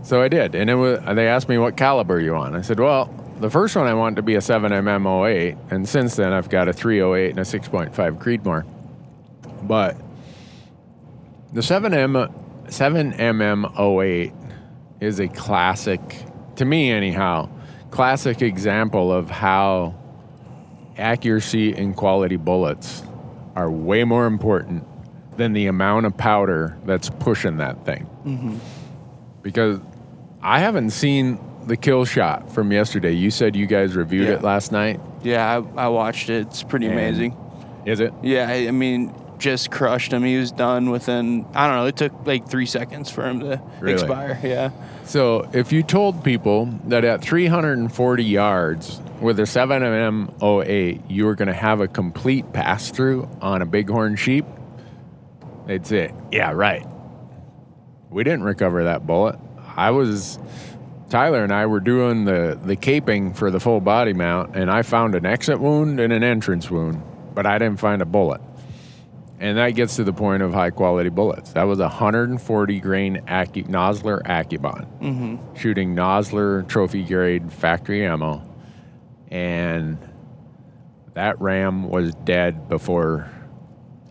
So I did. And they asked me what caliber you want. I said, well, the first one I want to be a 7mm 08, and since then I've got a 308 and a 6.5 Creedmoor. But the 7mm 08 is a classic, to me anyhow, classic example of how accuracy and quality bullets are way more important than the amount of powder that's pushing that thing. Mm-hmm. Because I haven't seen the kill shot from yesterday. You said you guys reviewed it last night? Yeah, I watched it. It's pretty amazing. Is it? Yeah, I mean, just crushed him. He was done within, I don't know, it took like 3 seconds for him to expire. Yeah. So if you told people that at 340 yards with a 7mm 08, you were going to have a complete pass-through on a bighorn sheep, they'd say, yeah, right. We didn't recover that bullet. Tyler and I were doing the caping for the full body mount, and I found an exit wound and an entrance wound, but I didn't find a bullet. And that gets to the point of high-quality bullets. That was a 140-grain Nosler Accubon, shooting Nosler trophy-grade factory ammo. And that ram was dead before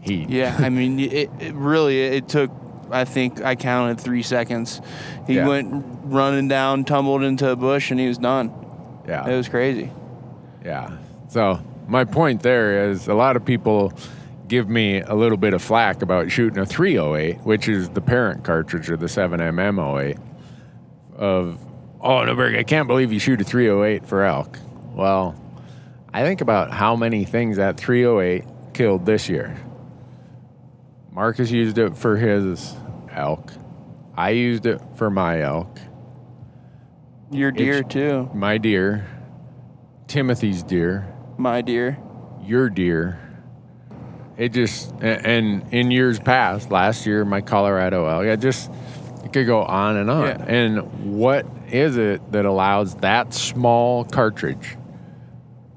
he... Yeah, I mean, it took, I think I counted 3 seconds. He went running down, tumbled into a bush, and he was done. Yeah. It was crazy. Yeah. So... my point there is a lot of people give me a little bit of flack about shooting a 308, which is the parent cartridge of the 7mm 08. Newberg, I can't believe you shoot a 308 for elk. Well, I think about how many things that 308 killed this year. Marcus used it for his elk. I used it for my elk. Your deer, too. My deer. Timothy's deer. My deer. Your deer. It just, and in years past, last year, my Colorado elk, it could go on and on. Yeah. And what is it that allows that small cartridge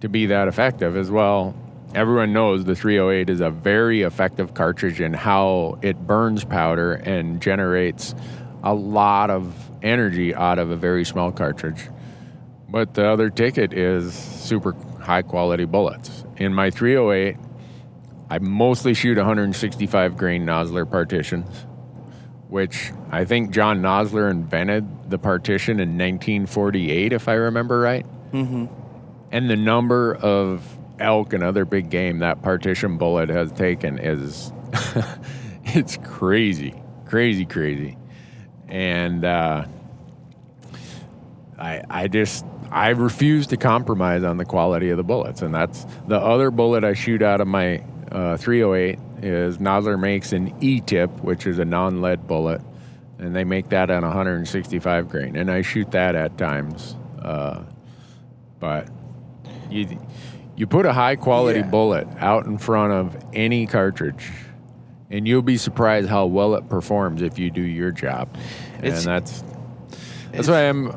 to be that effective as well? Everyone knows the 308 is a very effective cartridge in how it burns powder and generates a lot of energy out of a very small cartridge. But the other ticket is super high quality bullets. In my 308, I mostly shoot 165 grain Nosler partitions, which I think John Nosler invented the partition in 1948, if I remember right. Mm-hmm. And the number of elk and other big game that partition bullet has taken is, it's crazy. And I refuse to compromise on the quality of the bullets. And that's the other bullet I shoot out of my 308 is Nosler makes an E-tip, which is a non-lead bullet. And they make that on 165 grain. And I shoot that at times. But you put a high-quality bullet out in front of any cartridge, and you'll be surprised how well it performs if you do your job. And that's why I'm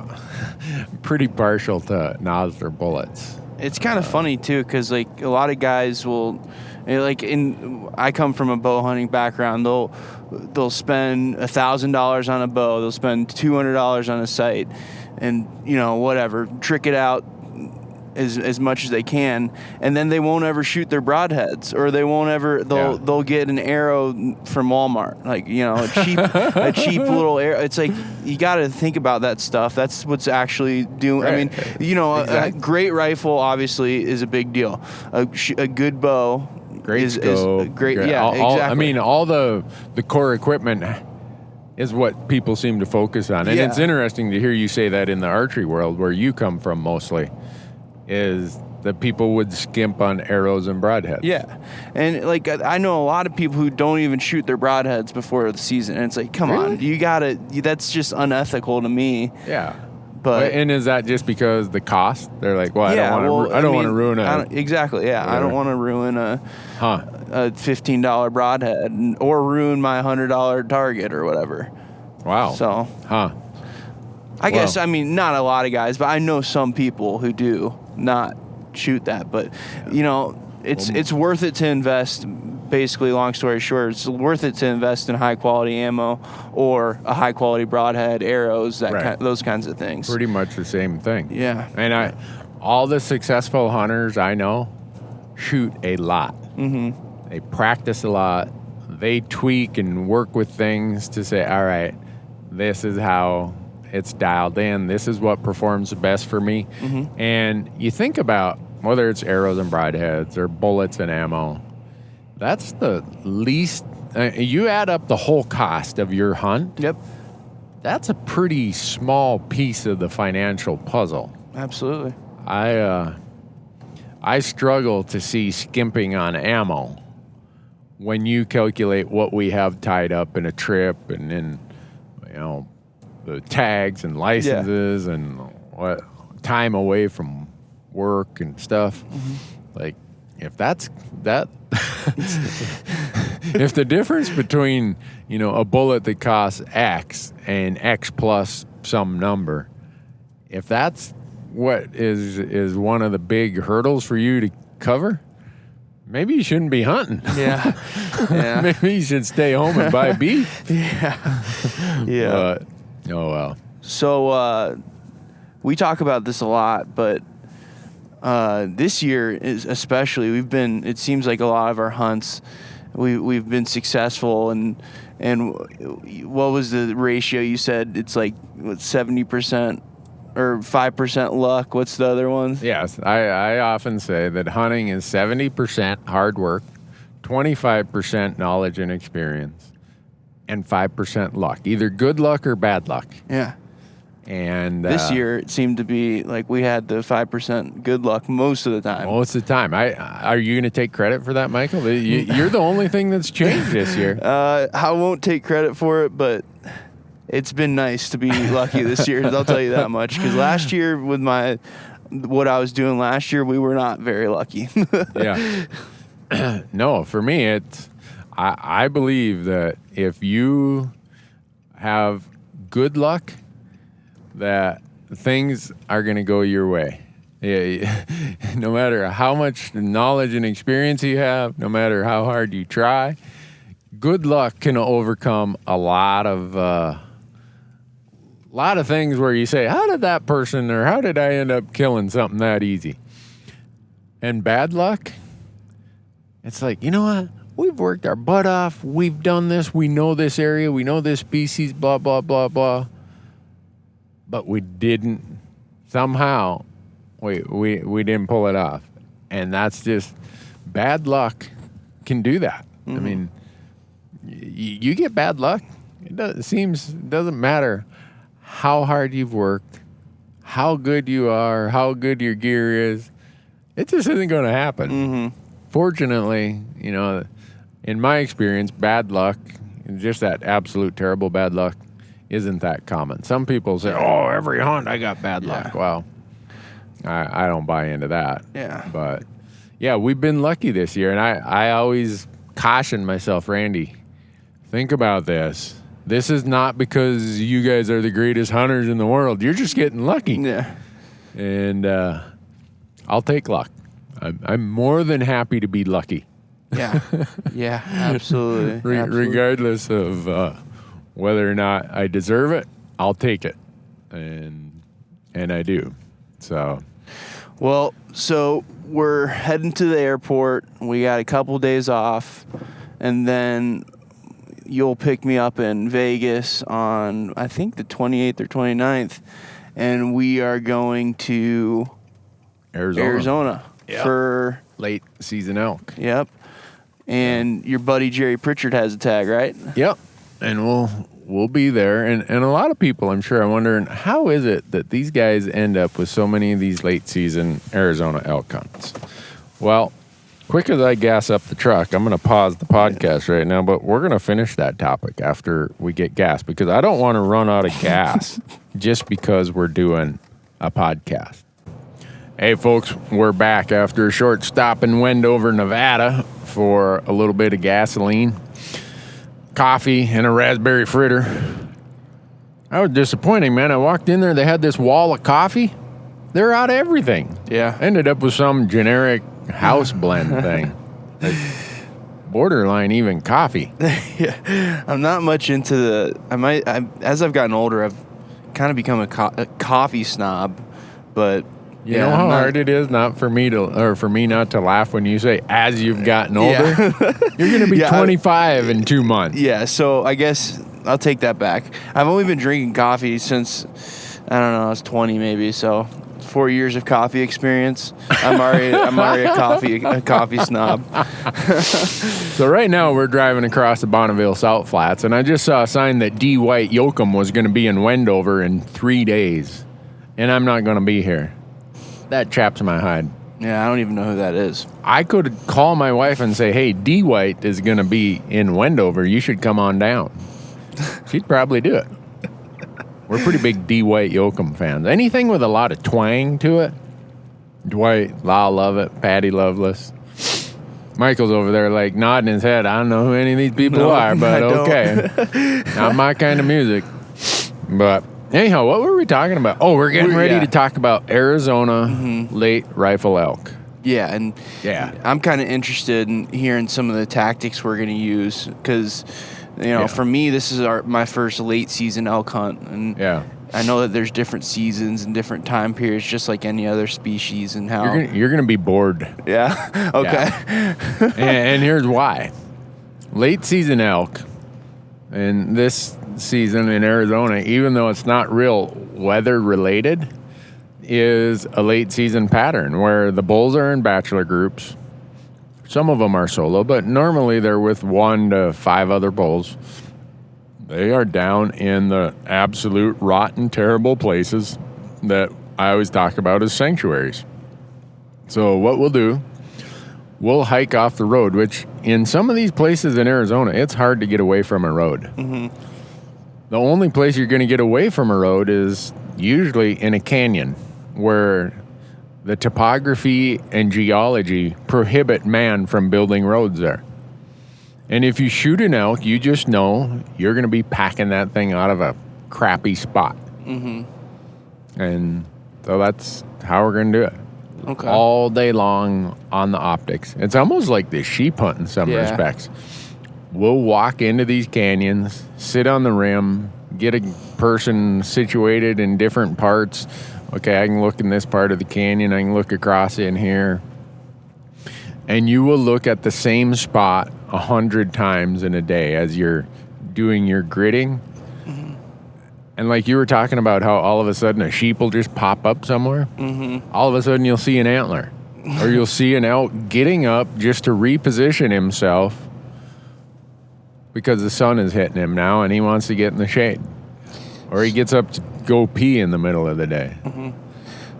pretty partial to Nosler bullets. It's kind of funny, too, because, like, a lot of guys will, like, I come from a bow hunting background. They'll spend $1,000 on a bow. They'll spend $200 on a sight and, whatever, trick it out as much as they can, and then they won't ever shoot their broadheads, or they'll get an arrow from Walmart, like a cheap little arrow. It's like you got to think about that stuff. That's what's actually doing. Right. I mean, exactly. A great rifle obviously is a big deal. A good bow, great scope, is great. Great. Yeah, exactly. I mean, all the core equipment is what people seem to focus on, and it's interesting to hear you say that in the archery world, where you come from mostly, is that people would skimp on arrows and broadheads. Yeah. And, like, I know a lot of people who don't even shoot their broadheads before the season. And it's like, come on, that's just unethical to me. Yeah. And is that just because the cost? They're like, well, I don't want to ruin it. Exactly, yeah. I don't want to ruin a $15 broadhead or ruin my $100 target or whatever. Wow. So. I guess, not a lot of guys, but I know some people who do not shoot that. But, it's worth it to invest, basically, long story short, it's worth it to invest in high-quality ammo or a high-quality broadhead, arrows, those kinds of things. Pretty much the same thing. Yeah. And all the successful hunters I know shoot a lot. Mm-hmm. They practice a lot. They tweak and work with things to say, all right, this is how it's dialed in. This is what performs the best for me. Mm-hmm. And you think about whether it's arrows and broadheads or bullets and ammo, that's the least. You add up the whole cost of your hunt. Yep. That's a pretty small piece of the financial puzzle. Absolutely. I struggle to see skimping on ammo when you calculate what we have tied up in a trip and in, the tags and licenses and what time away from work and stuff. Mm-hmm. Like, if that's that, if the difference between, a bullet that costs X and X plus some number, if that's what is one of the big hurdles for you to cover, maybe you shouldn't be hunting. Yeah. Maybe you should stay home and buy beef. Yeah. Oh, well. So we talk about this a lot, but this year is especially, it seems like a lot of our hunts, we've been successful, and what was the ratio you said? It's like 70% or 5% luck. What's the other one? Yes, I often say that hunting is 70% hard work, 25% knowledge and experience, and 5% luck, either good luck or bad luck. Yeah. And this year it seemed to be like we had the 5% good luck most of the time. Most of the time. Are you going to take credit for that, Michael? You're the only thing that's changed this year. I won't take credit for it, but it's been nice to be lucky this year. I'll tell you that much. Because last year with what I was doing last year, we were not very lucky. Yeah. No, for me, I believe that if you have good luck, that things are going to go your way. Yeah, no matter how much knowledge and experience you have, no matter how hard you try, good luck can overcome a lot of things where you say, how did that person or how did I end up killing something that easy? And bad luck, it's like, you know what? We've worked our butt off. We've done this. We know this area. We know this species, blah, blah, blah, blah. But we didn't, somehow, we didn't pull it off. And that's just, bad luck can do that. Mm-hmm. I mean, you get bad luck. It doesn't matter how hard you've worked, how good you are, how good your gear is. It just isn't going to happen. Mm-hmm. Fortunately, in my experience, bad luck, just that absolute terrible bad luck, isn't that common. Some people say, oh, every hunt I got bad luck. Well, I don't buy into that. Yeah. But, yeah, we've been lucky this year. And I always caution myself, Randy, think about this. This is not because you guys are the greatest hunters in the world. You're just getting lucky. Yeah. And I'll take luck. I'm more than happy to be lucky. Yeah. Yeah, absolutely. Regardless of whether or not I deserve it, I'll take it. And I do. So we're heading to the airport. We got a couple days off, and then you'll pick me up in Vegas on, I think, the 28th or 29th, and we are going to Arizona for late season elk. Yep. And your buddy Jerry Pritchard has a tag, right? Yep. And we'll be there. And a lot of people, I'm sure, are wondering, how is it that these guys end up with so many of these late season Arizona elk hunts? Well, quick as I gas up the truck, I'm going to pause the podcast right now, but we're going to finish that topic after we get gas, because I don't want to run out of gas just because we're doing a podcast. Hey, folks, we're back after a short stop in Wendover, Nevada for a little bit of gasoline, coffee, and a raspberry fritter. That was disappointing, man. I walked in there, they had this wall of coffee. They're out of everything. Yeah. Ended up with some generic house blend thing. Like borderline even coffee. Yeah. I'm not much into as I've gotten older, I've kind of become a coffee snob, but you know how hard it is for me not to laugh when you say, as you've gotten older? Yeah. You're going to be 25 in 2 months. Yeah, so I guess I'll take that back. I've only been drinking coffee since, I don't know, I was 20 maybe, so 4 years of coffee experience. I'm already a coffee snob. So right now we're driving across the Bonneville Salt Flats, and I just saw a sign that D. White Yoakum was going to be in Wendover in 3 days, and I'm not going to be here. That chaps my hide. Yeah, I don't even know who that is. I could call my wife and say, hey, D. White is going to be in Wendover. You should come on down. She'd probably do it. We're pretty big D. White Yoakum fans. Anything with a lot of twang to it. Dwight, Lyle Lovett, Patty Loveless. Michael's over there like nodding his head. I don't know who any of these people are, but okay. Not my kind of music. But anyhow, what were we talking about? Oh, we're getting ready to talk about Arizona late rifle elk. Yeah, and I'm kind of interested in hearing some of the tactics we're going to use because, for me, this is my first late season elk hunt, and I know that there's different seasons and different time periods, just like any other species, and how you're going to be bored. Yeah. Okay. Yeah. and here's why: late season elk, and this season in Arizona, even though it's not real weather related, is a late season pattern where the bulls are in bachelor groups. Some of them are solo, but normally they're with 1 to 5 other bulls. They are down in the absolute rotten, terrible places that I always talk about as sanctuaries. So what we'll do, we'll hike off the road, which in some of these places in Arizona, it's hard to get away from a road. Mm-hmm. The only place you're going to get away from a road is usually in a canyon where the topography and geology prohibit man from building roads there. And if you shoot an elk, you just know you're going to be packing that thing out of a crappy spot. Mm-hmm. And so that's how we're going to do it. Okay. All day long on the optics. It's almost like the sheep hunt in some Yeah. respects. We'll walk into these canyons, sit on the rim, get a person situated in different parts. Okay, I can look in this part of the canyon. I can look across in here. And you will look at the same spot 100 times in a day as you're doing your gridding. Mm-hmm. And like you were talking about how all of a sudden a sheep will just pop up somewhere. Mm-hmm. All of a sudden you'll see an antler. Or you'll see an elk getting up just to reposition himself because the sun is hitting him now and he wants to get in the shade. Or he gets up to go pee in the middle of the day. Mm-hmm.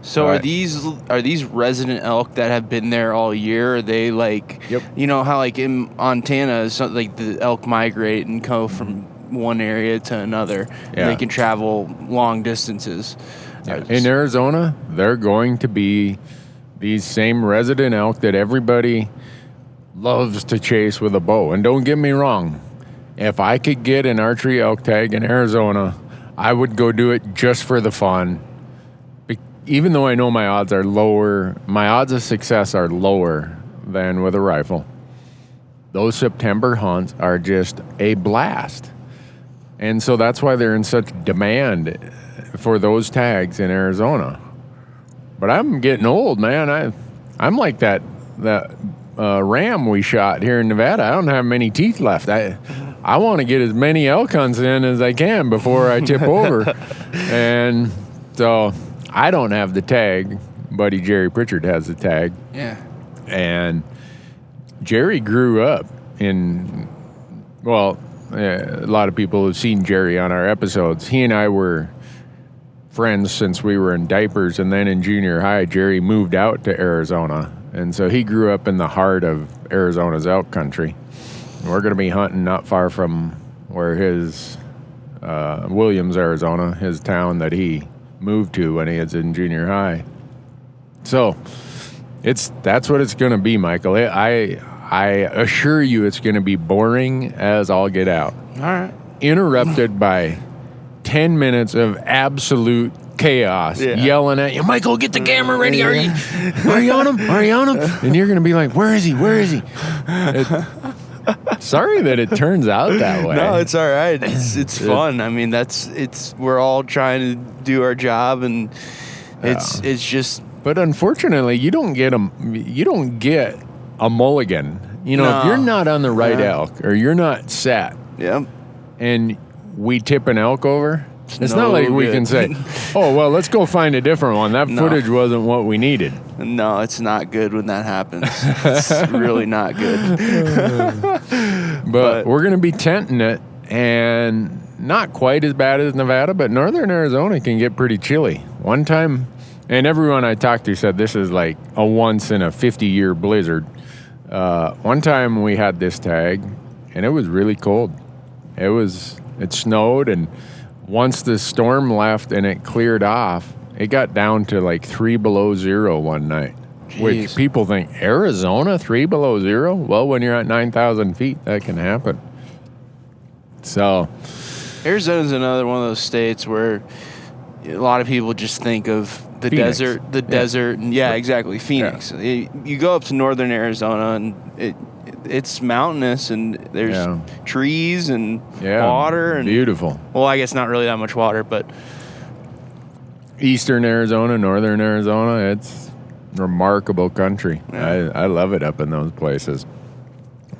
So are these resident elk that have been there all year? Are they like, Yep. you know how like in Montana, it's not like the elk migrate and go from one area to another. Yeah. And they can travel long distances. In Arizona, they're going to be these same resident elk that everybody loves to chase with a bow. And don't get me wrong, if I could get an archery elk tag in Arizona, I would go do it just for the fun. Even though I know my odds are lower, my odds of success are lower than with a rifle. Those September hunts are just a blast. And so that's why they're in such demand for those tags in Arizona. But I'm getting old, man. I'm like that ram we shot here in Nevada. I don't have many teeth left. I want to get as many elk hunts in as I can before I tip over. And so I don't have the tag. Buddy Jerry Pritchard has the tag. Yeah. And Jerry grew up in, well, a lot of people have seen Jerry on our episodes. He and I were friends since we were in diapers, and then in junior high, Jerry moved out to Arizona. And so he grew up in the heart of Arizona's elk country. We're going to be hunting not far from where his, Williams, Arizona, his town that he moved to when he was in junior high. So that's what it's going to be, Michael. I assure you it's going to be boring as all get out. All right. Interrupted by 10 minutes of absolute chaos, yelling at you, Michael, get the camera ready. Are you on him? Are you on him? And you're going to be like, where is he? Where is he? Sorry that it turns out that way. No, it's all right. It's fun. I mean, we're all trying to do our job, and it's just. But unfortunately, you don't get a mulligan. You know, No. if you're not on the right elk or you're not set, Yep. and we tip an elk over, it's no not like we good. can say, oh, well, let's go find a different one. That footage wasn't what we needed. No, it's not good when that happens. It's really not good. But we're going to be tenting it, and not quite as bad as Nevada, but northern Arizona can get pretty chilly. One time, and everyone I talked to said this is like a once in a 50-year blizzard. One time we had this tag, and it was really cold. It snowed, and once the storm left and it cleared off, it got down to like 3 below zero one night. Jeez. Which people think, Arizona, 3 below zero? Well, when you're at 9,000 feet, that can happen. So Arizona's another one of those states where a lot of people just think of the Phoenix. desert, and exactly, Phoenix. You go up to northern Arizona, and it's mountainous, and there's trees and water, and beautiful. Well, I guess not really that much water, but Eastern Arizona, northern Arizona, it's remarkable country. Yeah. I love it up in those places.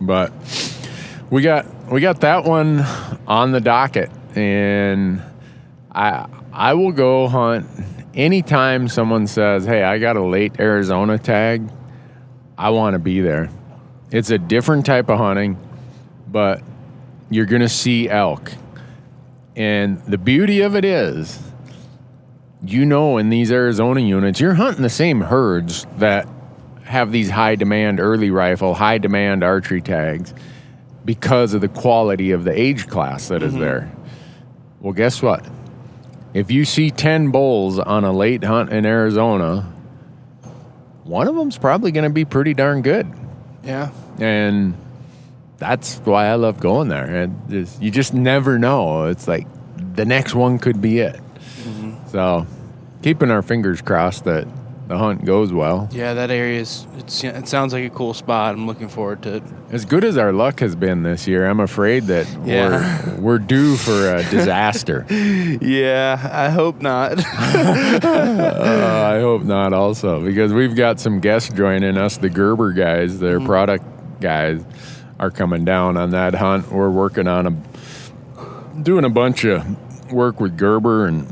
But we got that one on the docket, and I will go hunt anytime someone says, hey, I got a late Arizona tag, I want to be there. It's a different type of hunting, but you're going to see elk. And the beauty of it is, in these Arizona units, you're hunting the same herds that have these high-demand early rifle, high-demand archery tags because of the quality of the age class that is there. Well, guess what? If you see 10 bulls on a late hunt in Arizona, one of them's probably going to be pretty darn good. Yeah. And that's why I love going there. And you just never know. It's like the next one could be it. So keeping our fingers crossed that the hunt goes well. Yeah, that area it sounds like a cool spot. I'm looking forward to it. As good as our luck has been this year, I'm afraid that we're due for a disaster. Yeah, I hope not. I hope not also, because we've got some guests joining us. The Gerber guys, their product guys, are coming down on that hunt. We're working on doing a bunch of work with Gerber and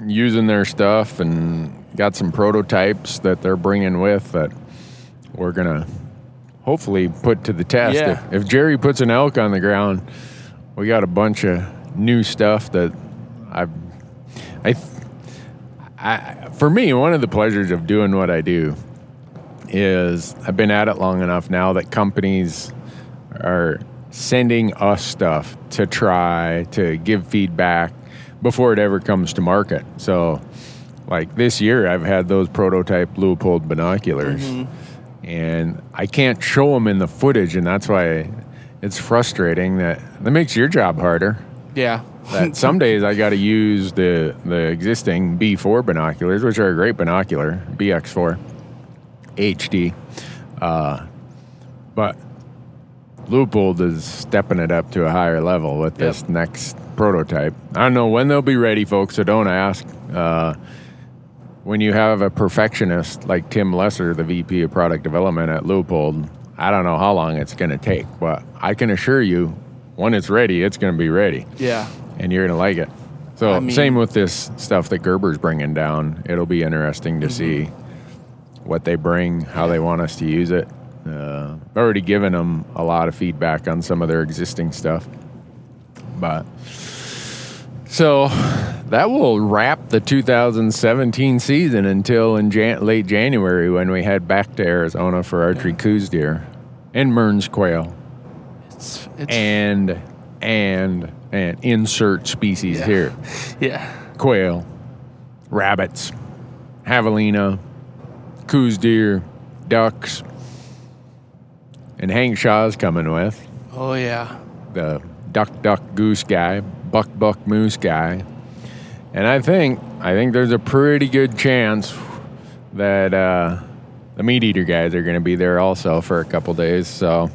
using their stuff, and got some prototypes that they're bringing with that we're going to hopefully put to the test. Yeah. If Jerry puts an elk on the ground, we got a bunch of new stuff that for me, one of the pleasures of doing what I do is I've been at it long enough now that companies are sending us stuff to try to give feedback before it ever comes to market. So like this year, I've had those prototype Leupold binoculars, and I can't show them in the footage, and that's why it's frustrating. That makes your job harder. Yeah. That some days I got to use the existing B4 binoculars, which are a great binocular, BX4 HD, but Leupold is stepping it up to a higher level with this next prototype. I don't know when they'll be ready, folks, so don't ask. When you have a perfectionist like Tim Lesser, the VP of Product Development at Leupold, I don't know how long it's going to take, but I can assure you, when it's ready, it's going to be ready. Yeah. And you're going to like it. So same with this stuff that Gerber's bringing down. It'll be interesting to see what they bring, how they want us to use it. I've already given them a lot of feedback on some of their existing stuff. But so that will wrap the 2017 season until in late January, when we head back to Arizona for archery coos deer and Mearns quail. And insert species here. Yeah. Quail, rabbits, javelina, coos deer, ducks, and Hank Shaw's coming with. Oh, yeah. The duck goose guy, buck moose guy. And I think there's a pretty good chance that the meat eater guys are going to be there also for a couple days. So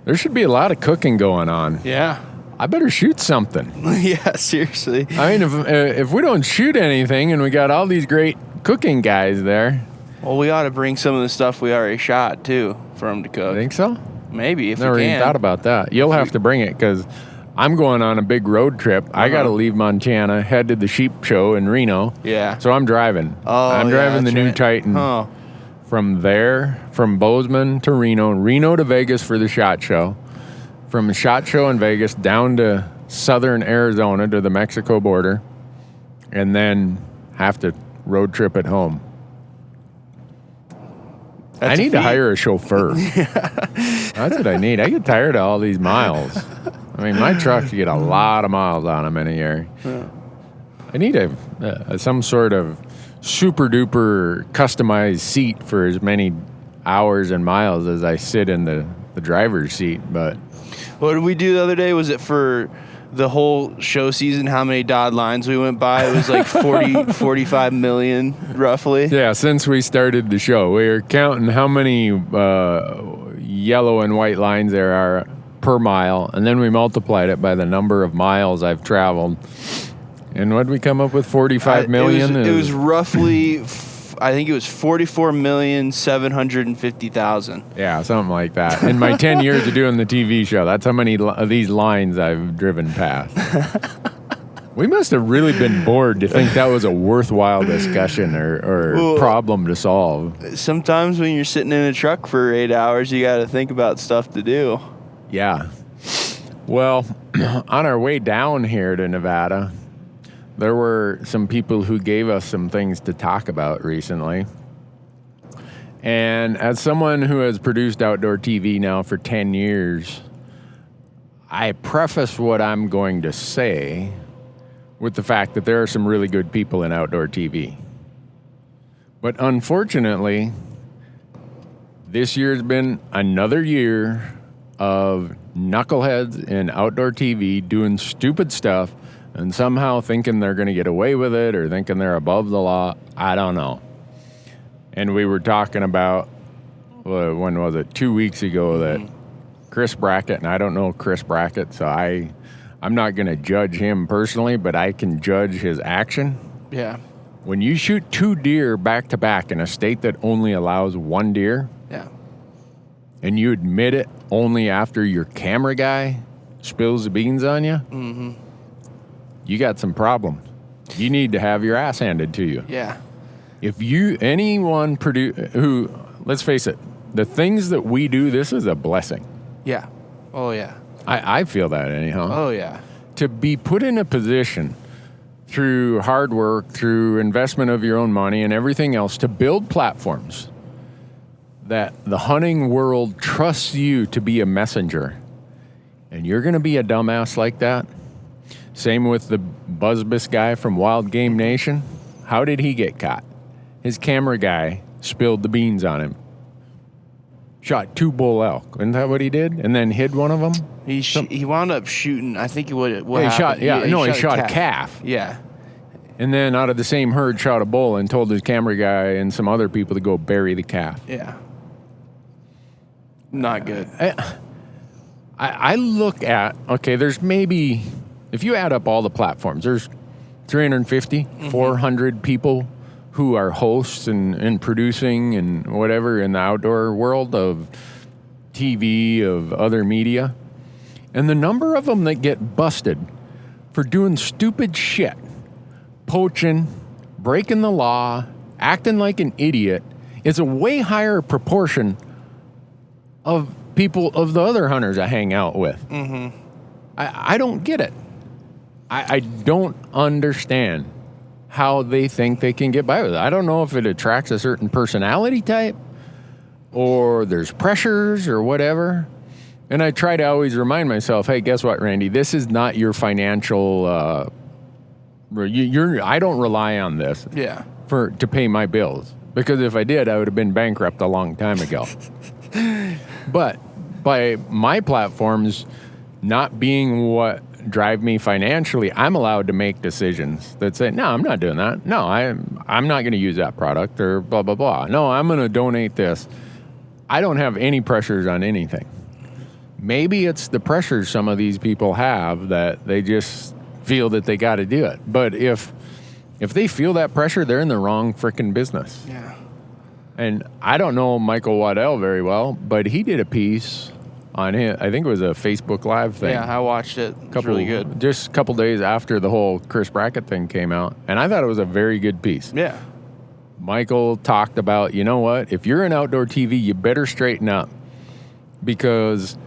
there should be a lot of cooking going on. Yeah. I better shoot something. Yeah, seriously. I mean, if we don't shoot anything and we got all these great cooking guys there. Well, we ought to bring some of the stuff we already shot, too, for them to cook. Think so? Maybe, if Never we can. even thought about that. You'll have to bring it, because I'm going on a big road trip. I got to leave Montana, head to the sheep show in Reno. Yeah. So I'm driving. Oh, I'm driving the new Titan from Bozeman to Reno to Vegas for the SHOT Show. From the SHOT Show in Vegas down to southern Arizona to the Mexico border, and then have to road trip it home. I need to hire a chauffeur. That's what I need. I get tired of all these miles. I mean, my trucks get a lot of miles on them in a year. Yeah. I need some sort of super duper customized seat for as many hours and miles as I sit in the driver's seat. But what did we do the other day? Was it for the whole show season, how many dotted lines we went by? It was like 45 million, roughly. Yeah, since we started the show, we were counting how many yellow and white lines there are per mile, and then we multiplied it by the number of miles I've traveled. And what did we come up with? 45 million? It was roughly, I think it was 44,750,000. Yeah, something like that. In my 10 years of doing the TV show, that's how many of these lines I've driven past. We must have really been bored to think that was a worthwhile discussion or problem to solve. Sometimes when you're sitting in a truck for 8 hours, you got to think about stuff to do. Yeah. Well, on our way down here to Nevada, there were some people who gave us some things to talk about recently. And as someone who has produced outdoor TV now for 10 years, I preface what I'm going to say with the fact that there are some really good people in outdoor TV. But unfortunately, this year's been another year of knuckleheads in outdoor TV doing stupid stuff and somehow thinking they're going to get away with it or thinking they're above the law. I don't know. And we were talking about, when was it, 2 weeks ago, that Chris Brackett, and I don't know Chris Brackett, so I'm not going to judge him personally, but I can judge his action. Yeah. When you shoot 2 deer back to back in a state that only allows 1 deer, Yeah. and you admit it only after your camera guy spills the beans on you, you got some problems. You need to have your ass handed to you. Yeah. If anyone who, let's face it, the things that we do, this is a blessing. Yeah. Oh, yeah. I feel that anyhow. Oh, yeah. To be put in a position through hard work, through investment of your own money and everything else, to build platforms that the hunting world trusts you to be a messenger, and you're going to be a dumbass like that. Same with the Buzzbus guy from Wild Game Nation. How did he get caught? His camera guy spilled the beans on him. Shot 2 bull elk. Isn't that what he did? And then hid one of them? He wound up shooting, I think what he shot, happened. he shot a calf. Yeah. And then out of the same herd shot a bull and told his camera guy and some other people to go bury the calf. Yeah. Not good. I look at, okay, there's maybe, if you add up all the platforms, there's 350, 400 people who are hosts and producing and whatever in the outdoor world of TV, of other media. And the number of them that get busted for doing stupid shit, poaching, breaking the law, acting like an idiot, is a way higher proportion of people, of the other hunters I hang out with. I don't get it. I don't understand how they think they can get by with it. I don't know if it attracts a certain personality type or there's pressures or whatever. And I try to always remind myself, hey, guess what, Randy? This is not your financial... I don't rely on this to pay my bills. Because if I did, I would have been bankrupt a long time ago. But by my platforms not being what drive me financially, I'm allowed to make decisions that say, no, I'm not doing that. No, I'm not going to use that product or blah, blah, blah. No, I'm going to donate this. I don't have any pressures on anything. Maybe it's the pressures some of these people have that they just feel that they got to do it. But if they feel that pressure, they're in the wrong freaking business. Yeah. And I don't know Michael Waddell very well, but he did a piece on it. I think it was a Facebook Live thing. Yeah, I watched it. It was really good. Just a couple days after the whole Chris Brackett thing came out. And I thought it was a very good piece. Yeah. Michael talked about, you know what? If you're in outdoor TV, you better straighten up. Because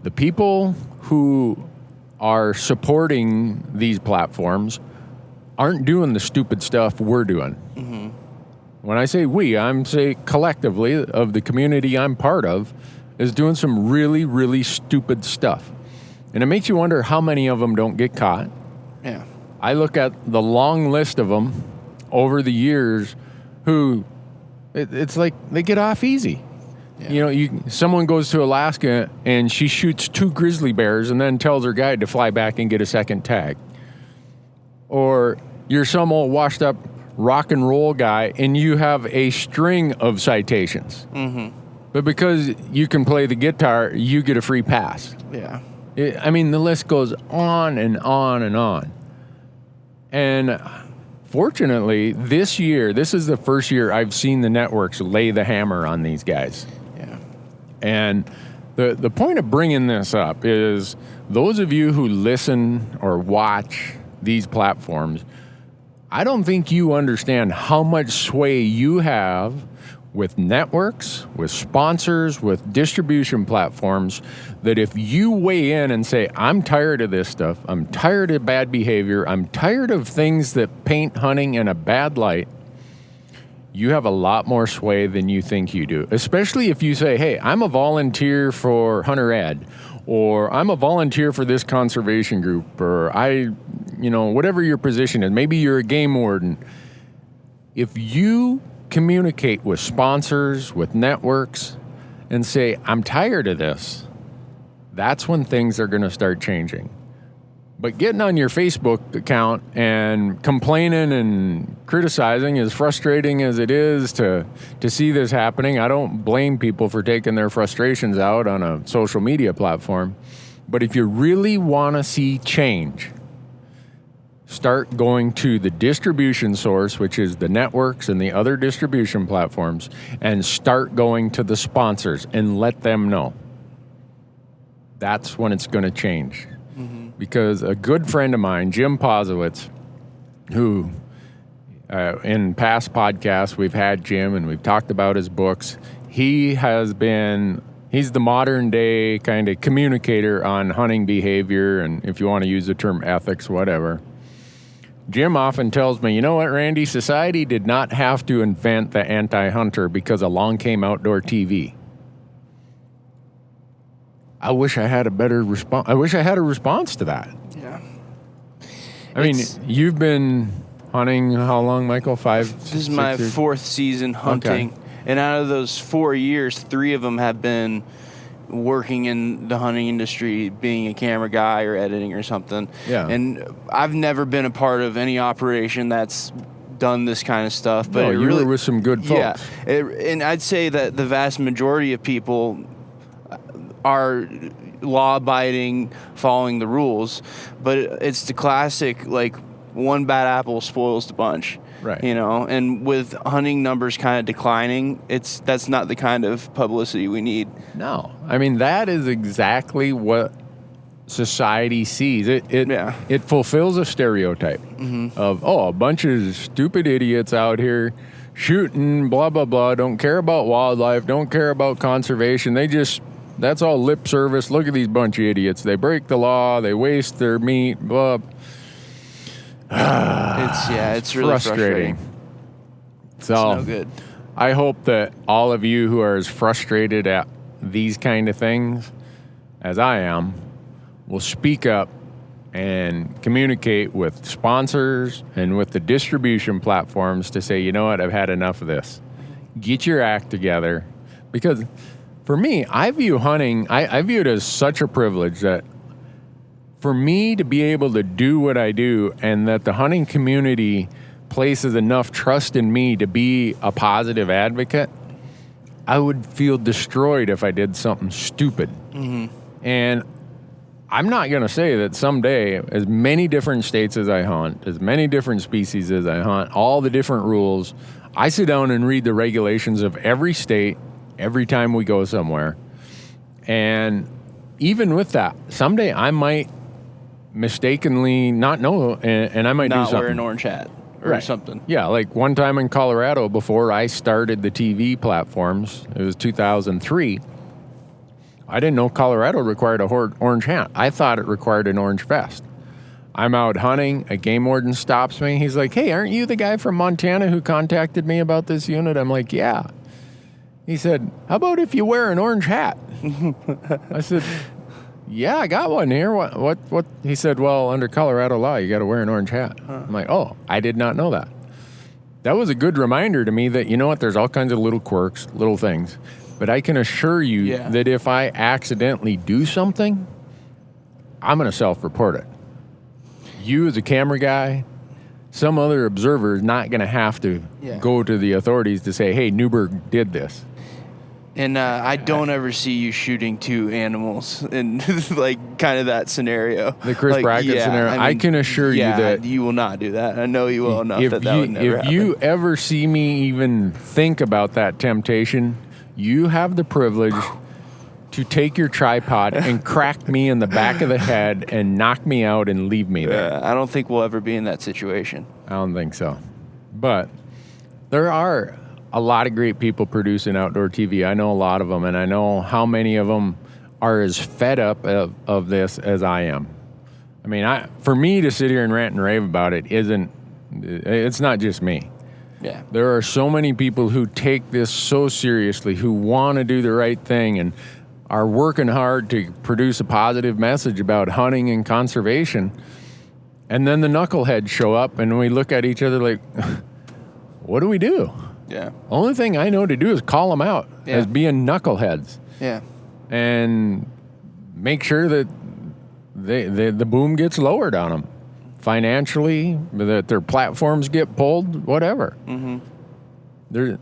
the people who are supporting these platforms aren't doing the stupid stuff we're doing. When I say we, I'm say collectively of the community I'm part of is doing some really, really stupid stuff. And it makes you wonder how many of them don't get caught. Yeah. I look at the long list of them over the years who, it's like they get off easy. Yeah. You know, someone goes to Alaska and she shoots 2 grizzly bears and then tells her guide to fly back and get a second tag. Or you're some old washed up rock and roll guy and you have a string of citations. But because you can play the guitar, you get a free pass. Yeah. I mean, the list goes on and on and on. And fortunately, this year, this is the first year I've seen the networks lay the hammer on these guys. Yeah. And the point of bringing this up is those of you who listen or watch these platforms, I don't think you understand how much sway you have with networks, with sponsors, with distribution platforms, that if you weigh in and say, I'm tired of this stuff, I'm tired of bad behavior, I'm tired of things that paint hunting in a bad light, you have a lot more sway than you think you do. Especially if you say, hey, I'm a volunteer for Hunter Ed, or I'm a volunteer for this conservation group, or whatever your position is. Maybe you're a game warden. If you communicate with sponsors, with networks, and say, I'm tired of this, that's when things are going to start changing. But getting on your Facebook account and complaining and criticizing, as frustrating as it is to see this happening, I don't blame people for taking their frustrations out on a social media platform. But if you really want to see change, start going to the distribution source, which is the networks and the other distribution platforms, and start going to the sponsors and let them know. That's when it's going to change. Because a good friend of mine, Jim Posowitz, who in past podcasts we've had Jim and we've talked about his books. He's the modern day kind of communicator on hunting behavior, and if you want to use the term ethics, whatever. Jim often tells me, you know what, Randy, society did not have to invent the anti-hunter because along came outdoor TV. I wish I had a better response. I wish I had a response to that. Yeah. I mean, you've been hunting how long, Michael? This is my 4th season hunting. Okay. And out of those 4 years, 3 of them have been working in the hunting industry, being a camera guy or editing or something. Yeah. And I've never been a part of any operation that's done this kind of stuff. But you were with some good folks. Yeah. And I'd say that the vast majority of people are law-abiding, following the rules, but it's the classic, like, one bad apple spoils the bunch. Right. And with hunting numbers kind of declining, that's not the kind of publicity we need. No. I mean, that is exactly what society sees. It fulfills a stereotype of, a bunch of stupid idiots out here shooting, blah, blah, blah, don't care about wildlife, don't care about conservation. That's all lip service. Look at these bunch of idiots. They break the law. They waste their meat. Blah. It's really frustrating. So, it's no good. I hope that all of you who are as frustrated at these kind of things as I am will speak up and communicate with sponsors and with the distribution platforms to say, you know what, I've had enough of this. Get your act together. Because for me, I view hunting, I view it as such a privilege that for me to be able to do what I do, and that the hunting community places enough trust in me to be a positive advocate, I would feel destroyed if I did something stupid. Mm-hmm. And I'm not going to say that someday, as many different states as I hunt, as many different species as I hunt, all the different rules, I sit down and read the regulations of every state every time we go somewhere. And even with that, someday I might mistakenly not know, and I might do something. Not wear an orange hat or something. Yeah, like one time in Colorado before I started the TV platforms, it was 2003, I didn't know Colorado required a orange hat. I thought it required an orange vest. I'm out hunting, a game warden stops me. He's like, hey, aren't you the guy from Montana who contacted me about this unit? I'm like, yeah. He said, how about if you wear an orange hat? I said, yeah, I got one here. What? He said, well, under Colorado law, you got to wear an orange hat. Huh. I'm like, oh, I did not know that. That was a good reminder to me that, you know what, there's all kinds of little quirks, little things. But I can assure you that if I accidentally do something, I'm going to self-report it. You as a camera guy, some other observer is not going to have to go to the authorities to say, hey, Newberg did this. And I don't ever see you shooting 2 animals in like kind of that scenario. The Chris Brackett scenario. I can assure you that you will not do that. I know you well enough that would never happen. If you ever see me even think about that temptation, you have the privilege to take your tripod and crack me in the back of the head and knock me out and leave me there. I don't think we'll ever be in that situation. I don't think so. But there are a lot of great people producing outdoor TV. I know a lot of them, and I know how many of them are as fed up of this as I am. I mean, for me to sit here and rant and rave about it it's not just me. Yeah. There are so many people who take this so seriously, who want to do the right thing and are working hard to produce a positive message about hunting and conservation. And then the knuckleheads show up and we look at each other like, what do we do? Yeah. Only thing I know to do is call them out as being knuckleheads. Yeah. And make sure that the boom gets lowered on them. Financially, that their platforms get pulled, whatever. Mm-hmm.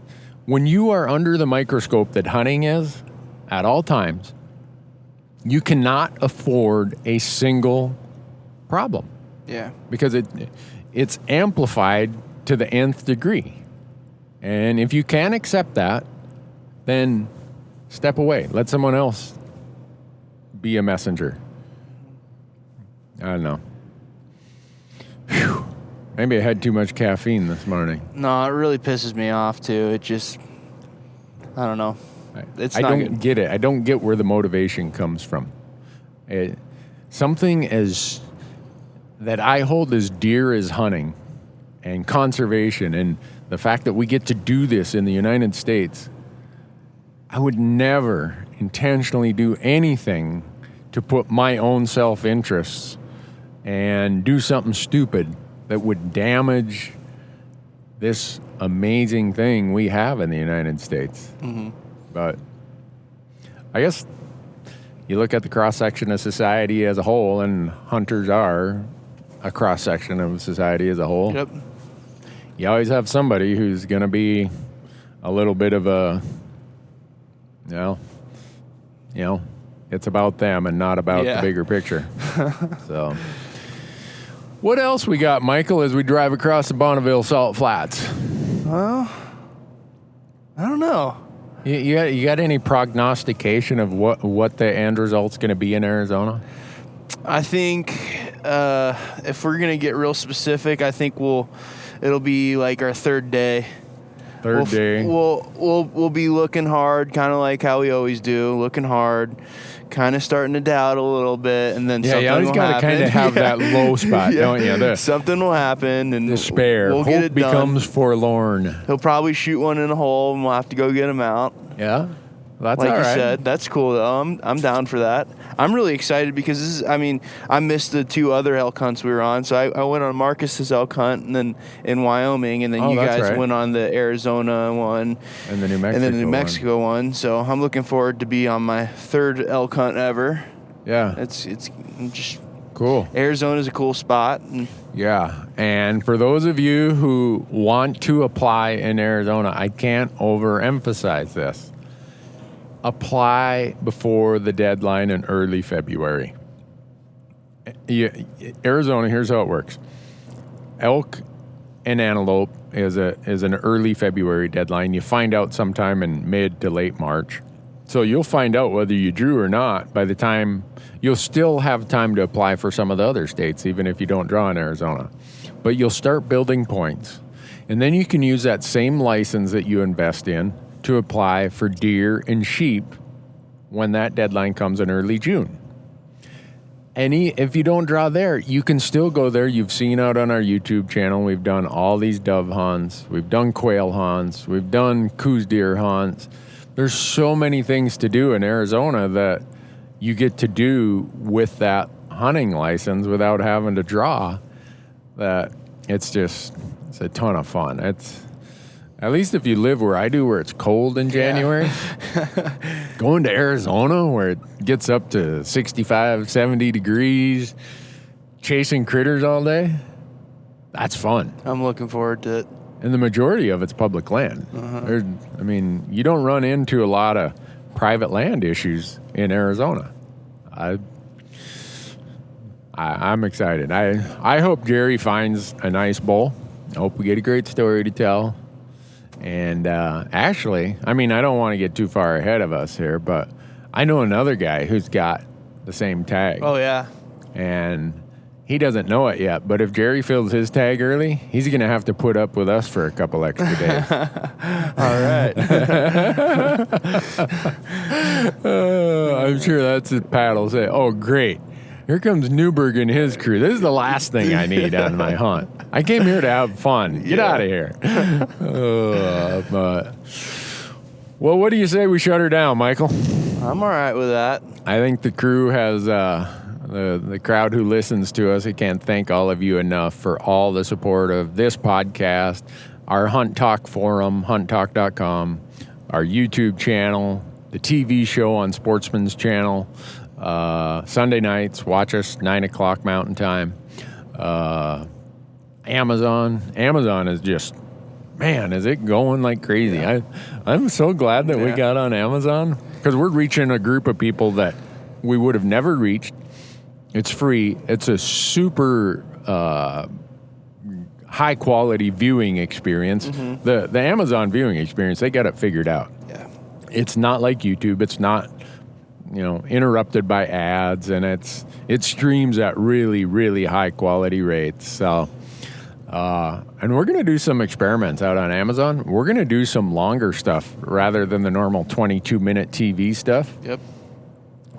When you are under the microscope that hunting is, at all times, you cannot afford a single problem. Yeah. Because it's amplified to the nth degree. And if you can't accept that, then step away. Let someone else be a messenger. I don't know. Whew. Maybe I had too much caffeine this morning. No, it really pisses me off, too. It just, I don't know. I don't get it. I don't get where the motivation comes from. Something that I hold as dear as hunting and conservation and the fact that we get to do this in the United States, I would never intentionally do anything to put my own self-interests and do something stupid that would damage this amazing thing we have in the United States. Mm-hmm. But I guess you look at the cross-section of society as a whole, and hunters are a cross-section of society as a whole. Yep. You always have somebody who's going to be a little bit of a, it's about them and not about the bigger picture. So, what else we got, Michael, as we drive across the Bonneville Salt Flats? Well, I don't know. You got any prognostication of what the end result's going to be in Arizona? I think if we're going to get real specific, I think it'll be like our third day. We'll be looking hard, kind of like how we always do, looking hard, kind of starting to doubt a little bit, and then something will happen. Yeah, you always got to kind of have that low spot, don't you? Something will happen, and despair. We'll get it done. Hope becomes forlorn. He'll probably shoot one in a hole, and we'll have to go get him out. Yeah. Well, that's like all right. you said, that's cool though. I'm down for that. I'm really excited because I missed the two other elk hunts we were on. So I went on Marcus's elk hunt and then in Wyoming, and then you guys went on the Arizona one and the New Mexico one. So I'm looking forward to be on my third elk hunt ever. Yeah, it's just cool. Arizona's a cool spot. Yeah, and for those of you who want to apply in Arizona, I can't overemphasize this. Apply before the deadline in early February. Arizona, here's how it works. Elk and antelope is an early February deadline. You find out sometime in mid to late March. So you'll find out whether you drew or not by the time you'll still have time to apply for some of the other states, even if you don't draw in Arizona. But you'll start building points. And then you can use that same license that you invest in to apply for deer and sheep when that deadline comes in early June. If you don't draw there, you can still go there. You've seen out on our YouTube channel, we've done all these dove hunts. We've done quail hunts. We've done coos deer hunts. There's so many things to do in Arizona that you get to do with that hunting license without having to draw, that it's a ton of fun. At least if you live where I do, where it's cold in January, going to Arizona where it gets up to 65, 70 degrees, chasing critters all day, that's fun. I'm looking forward to it. And the majority of it's public land. Uh-huh. You don't run into a lot of private land issues in Arizona. I'm excited. I hope Jerry finds a nice bull. I hope we get a great story to tell. And actually, I don't want to get too far ahead of us here, but I know another guy who's got the same tag. Oh, yeah. And he doesn't know it yet, but if Jerry fills his tag early, he's going to have to put up with us for a couple extra days. All right. I'm sure that's what Pat will say. Oh, great. Here comes Newberg and his crew. This is the last thing I need on my hunt. I came here to have fun. Get out of here. Well, what do you say we shut her down, Michael? I'm all right with that. I think the crew has... the crowd who listens to us, I can't thank all of you enough for all the support of this podcast, our Hunt Talk forum, hunttalk.com, our YouTube channel, the TV show on Sportsman's Channel, Sunday nights, watch us 9 o'clock Mountain Time, Amazon is just, man, is it going like crazy. Yeah. I'm so glad that we got on Amazon, because we're reaching a group of people that we would have never reached. It's free. It's a super high quality viewing experience. Mm-hmm. The Amazon viewing experience, they got it figured out. Yeah. It's not like YouTube. It's not, interrupted by ads, and it streams at really, really high quality rates. So, and we're going to do some experiments out on Amazon. We're going to do some longer stuff rather than the normal 22-minute TV stuff. Yep.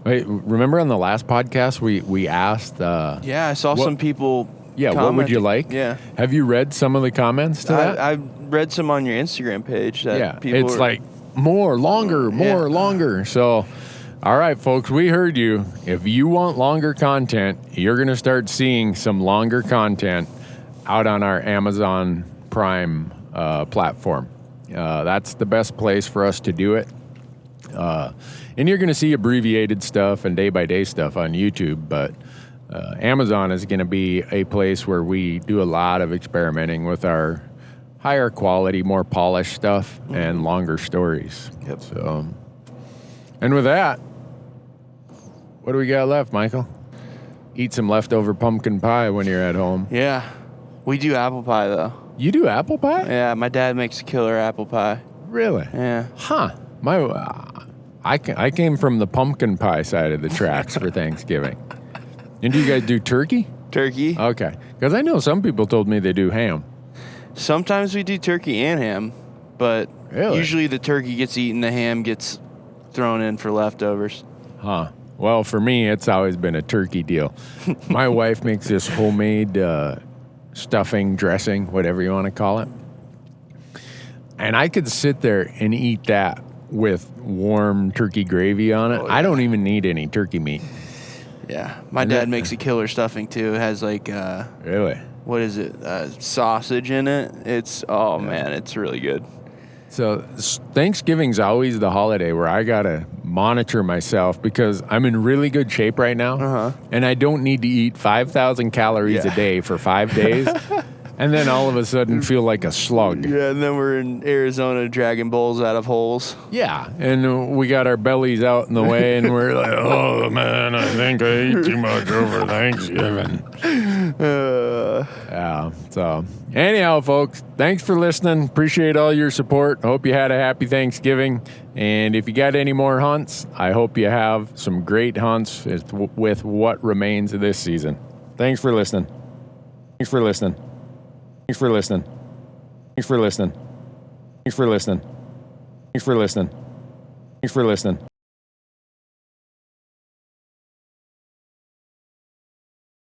Wait, remember on the last podcast we asked? I saw some people. Yeah, what would you like? Yeah. Have you read some of the comments to that? I read some on your Instagram page. That it's like more, longer. So, all right, folks, we heard you. If you want longer content, you're going to start seeing some longer content out on our Amazon Prime platform. That's the best place for us to do it. And you're going to see abbreviated stuff and day-by-day stuff on YouTube, but Amazon is going to be a place where we do a lot of experimenting with our higher quality, more polished stuff and longer stories. Yep. So, and with that, what do we got left, Michael? Eat some leftover pumpkin pie when you're at home. Yeah. We do apple pie, though. You do apple pie? Yeah, my dad makes a killer apple pie. Really? Yeah. Huh. I came from the pumpkin pie side of the tracks for Thanksgiving. And do you guys do turkey? Turkey. Okay. Because I know some people told me they do ham. Sometimes we do turkey and ham, but usually the turkey gets eaten, the ham gets thrown in for leftovers. Huh. Well, for me, it's always been a turkey deal. My wife makes this homemade stuffing, dressing, whatever you want to call it. And I could sit there and eat that with warm turkey gravy on it. Oh, yeah. I don't even need any turkey meat. Yeah. My dad makes a killer stuffing, too. It has, really? What is it? Sausage in it. Man, it's really good. So Thanksgiving's always the holiday where I got to monitor myself because I'm in really good shape right now. And I don't need to eat 5,000 calories a day for 5 days. And then all of a sudden feel like a slug. Yeah, and then we're in Arizona dragging bowls out of holes. Yeah, and we got our bellies out in the way, and we're like, oh, man, I think I ate too much over Thanksgiving. So anyhow, folks, thanks for listening. Appreciate all your support. Hope you had a happy Thanksgiving. And if you got any more hunts, I hope you have some great hunts with what remains of this season. Thanks for listening. Thanks for listening. Thanks for listening. Thanks for listening. Thanks for listening. Thanks for listening. Thanks for listening.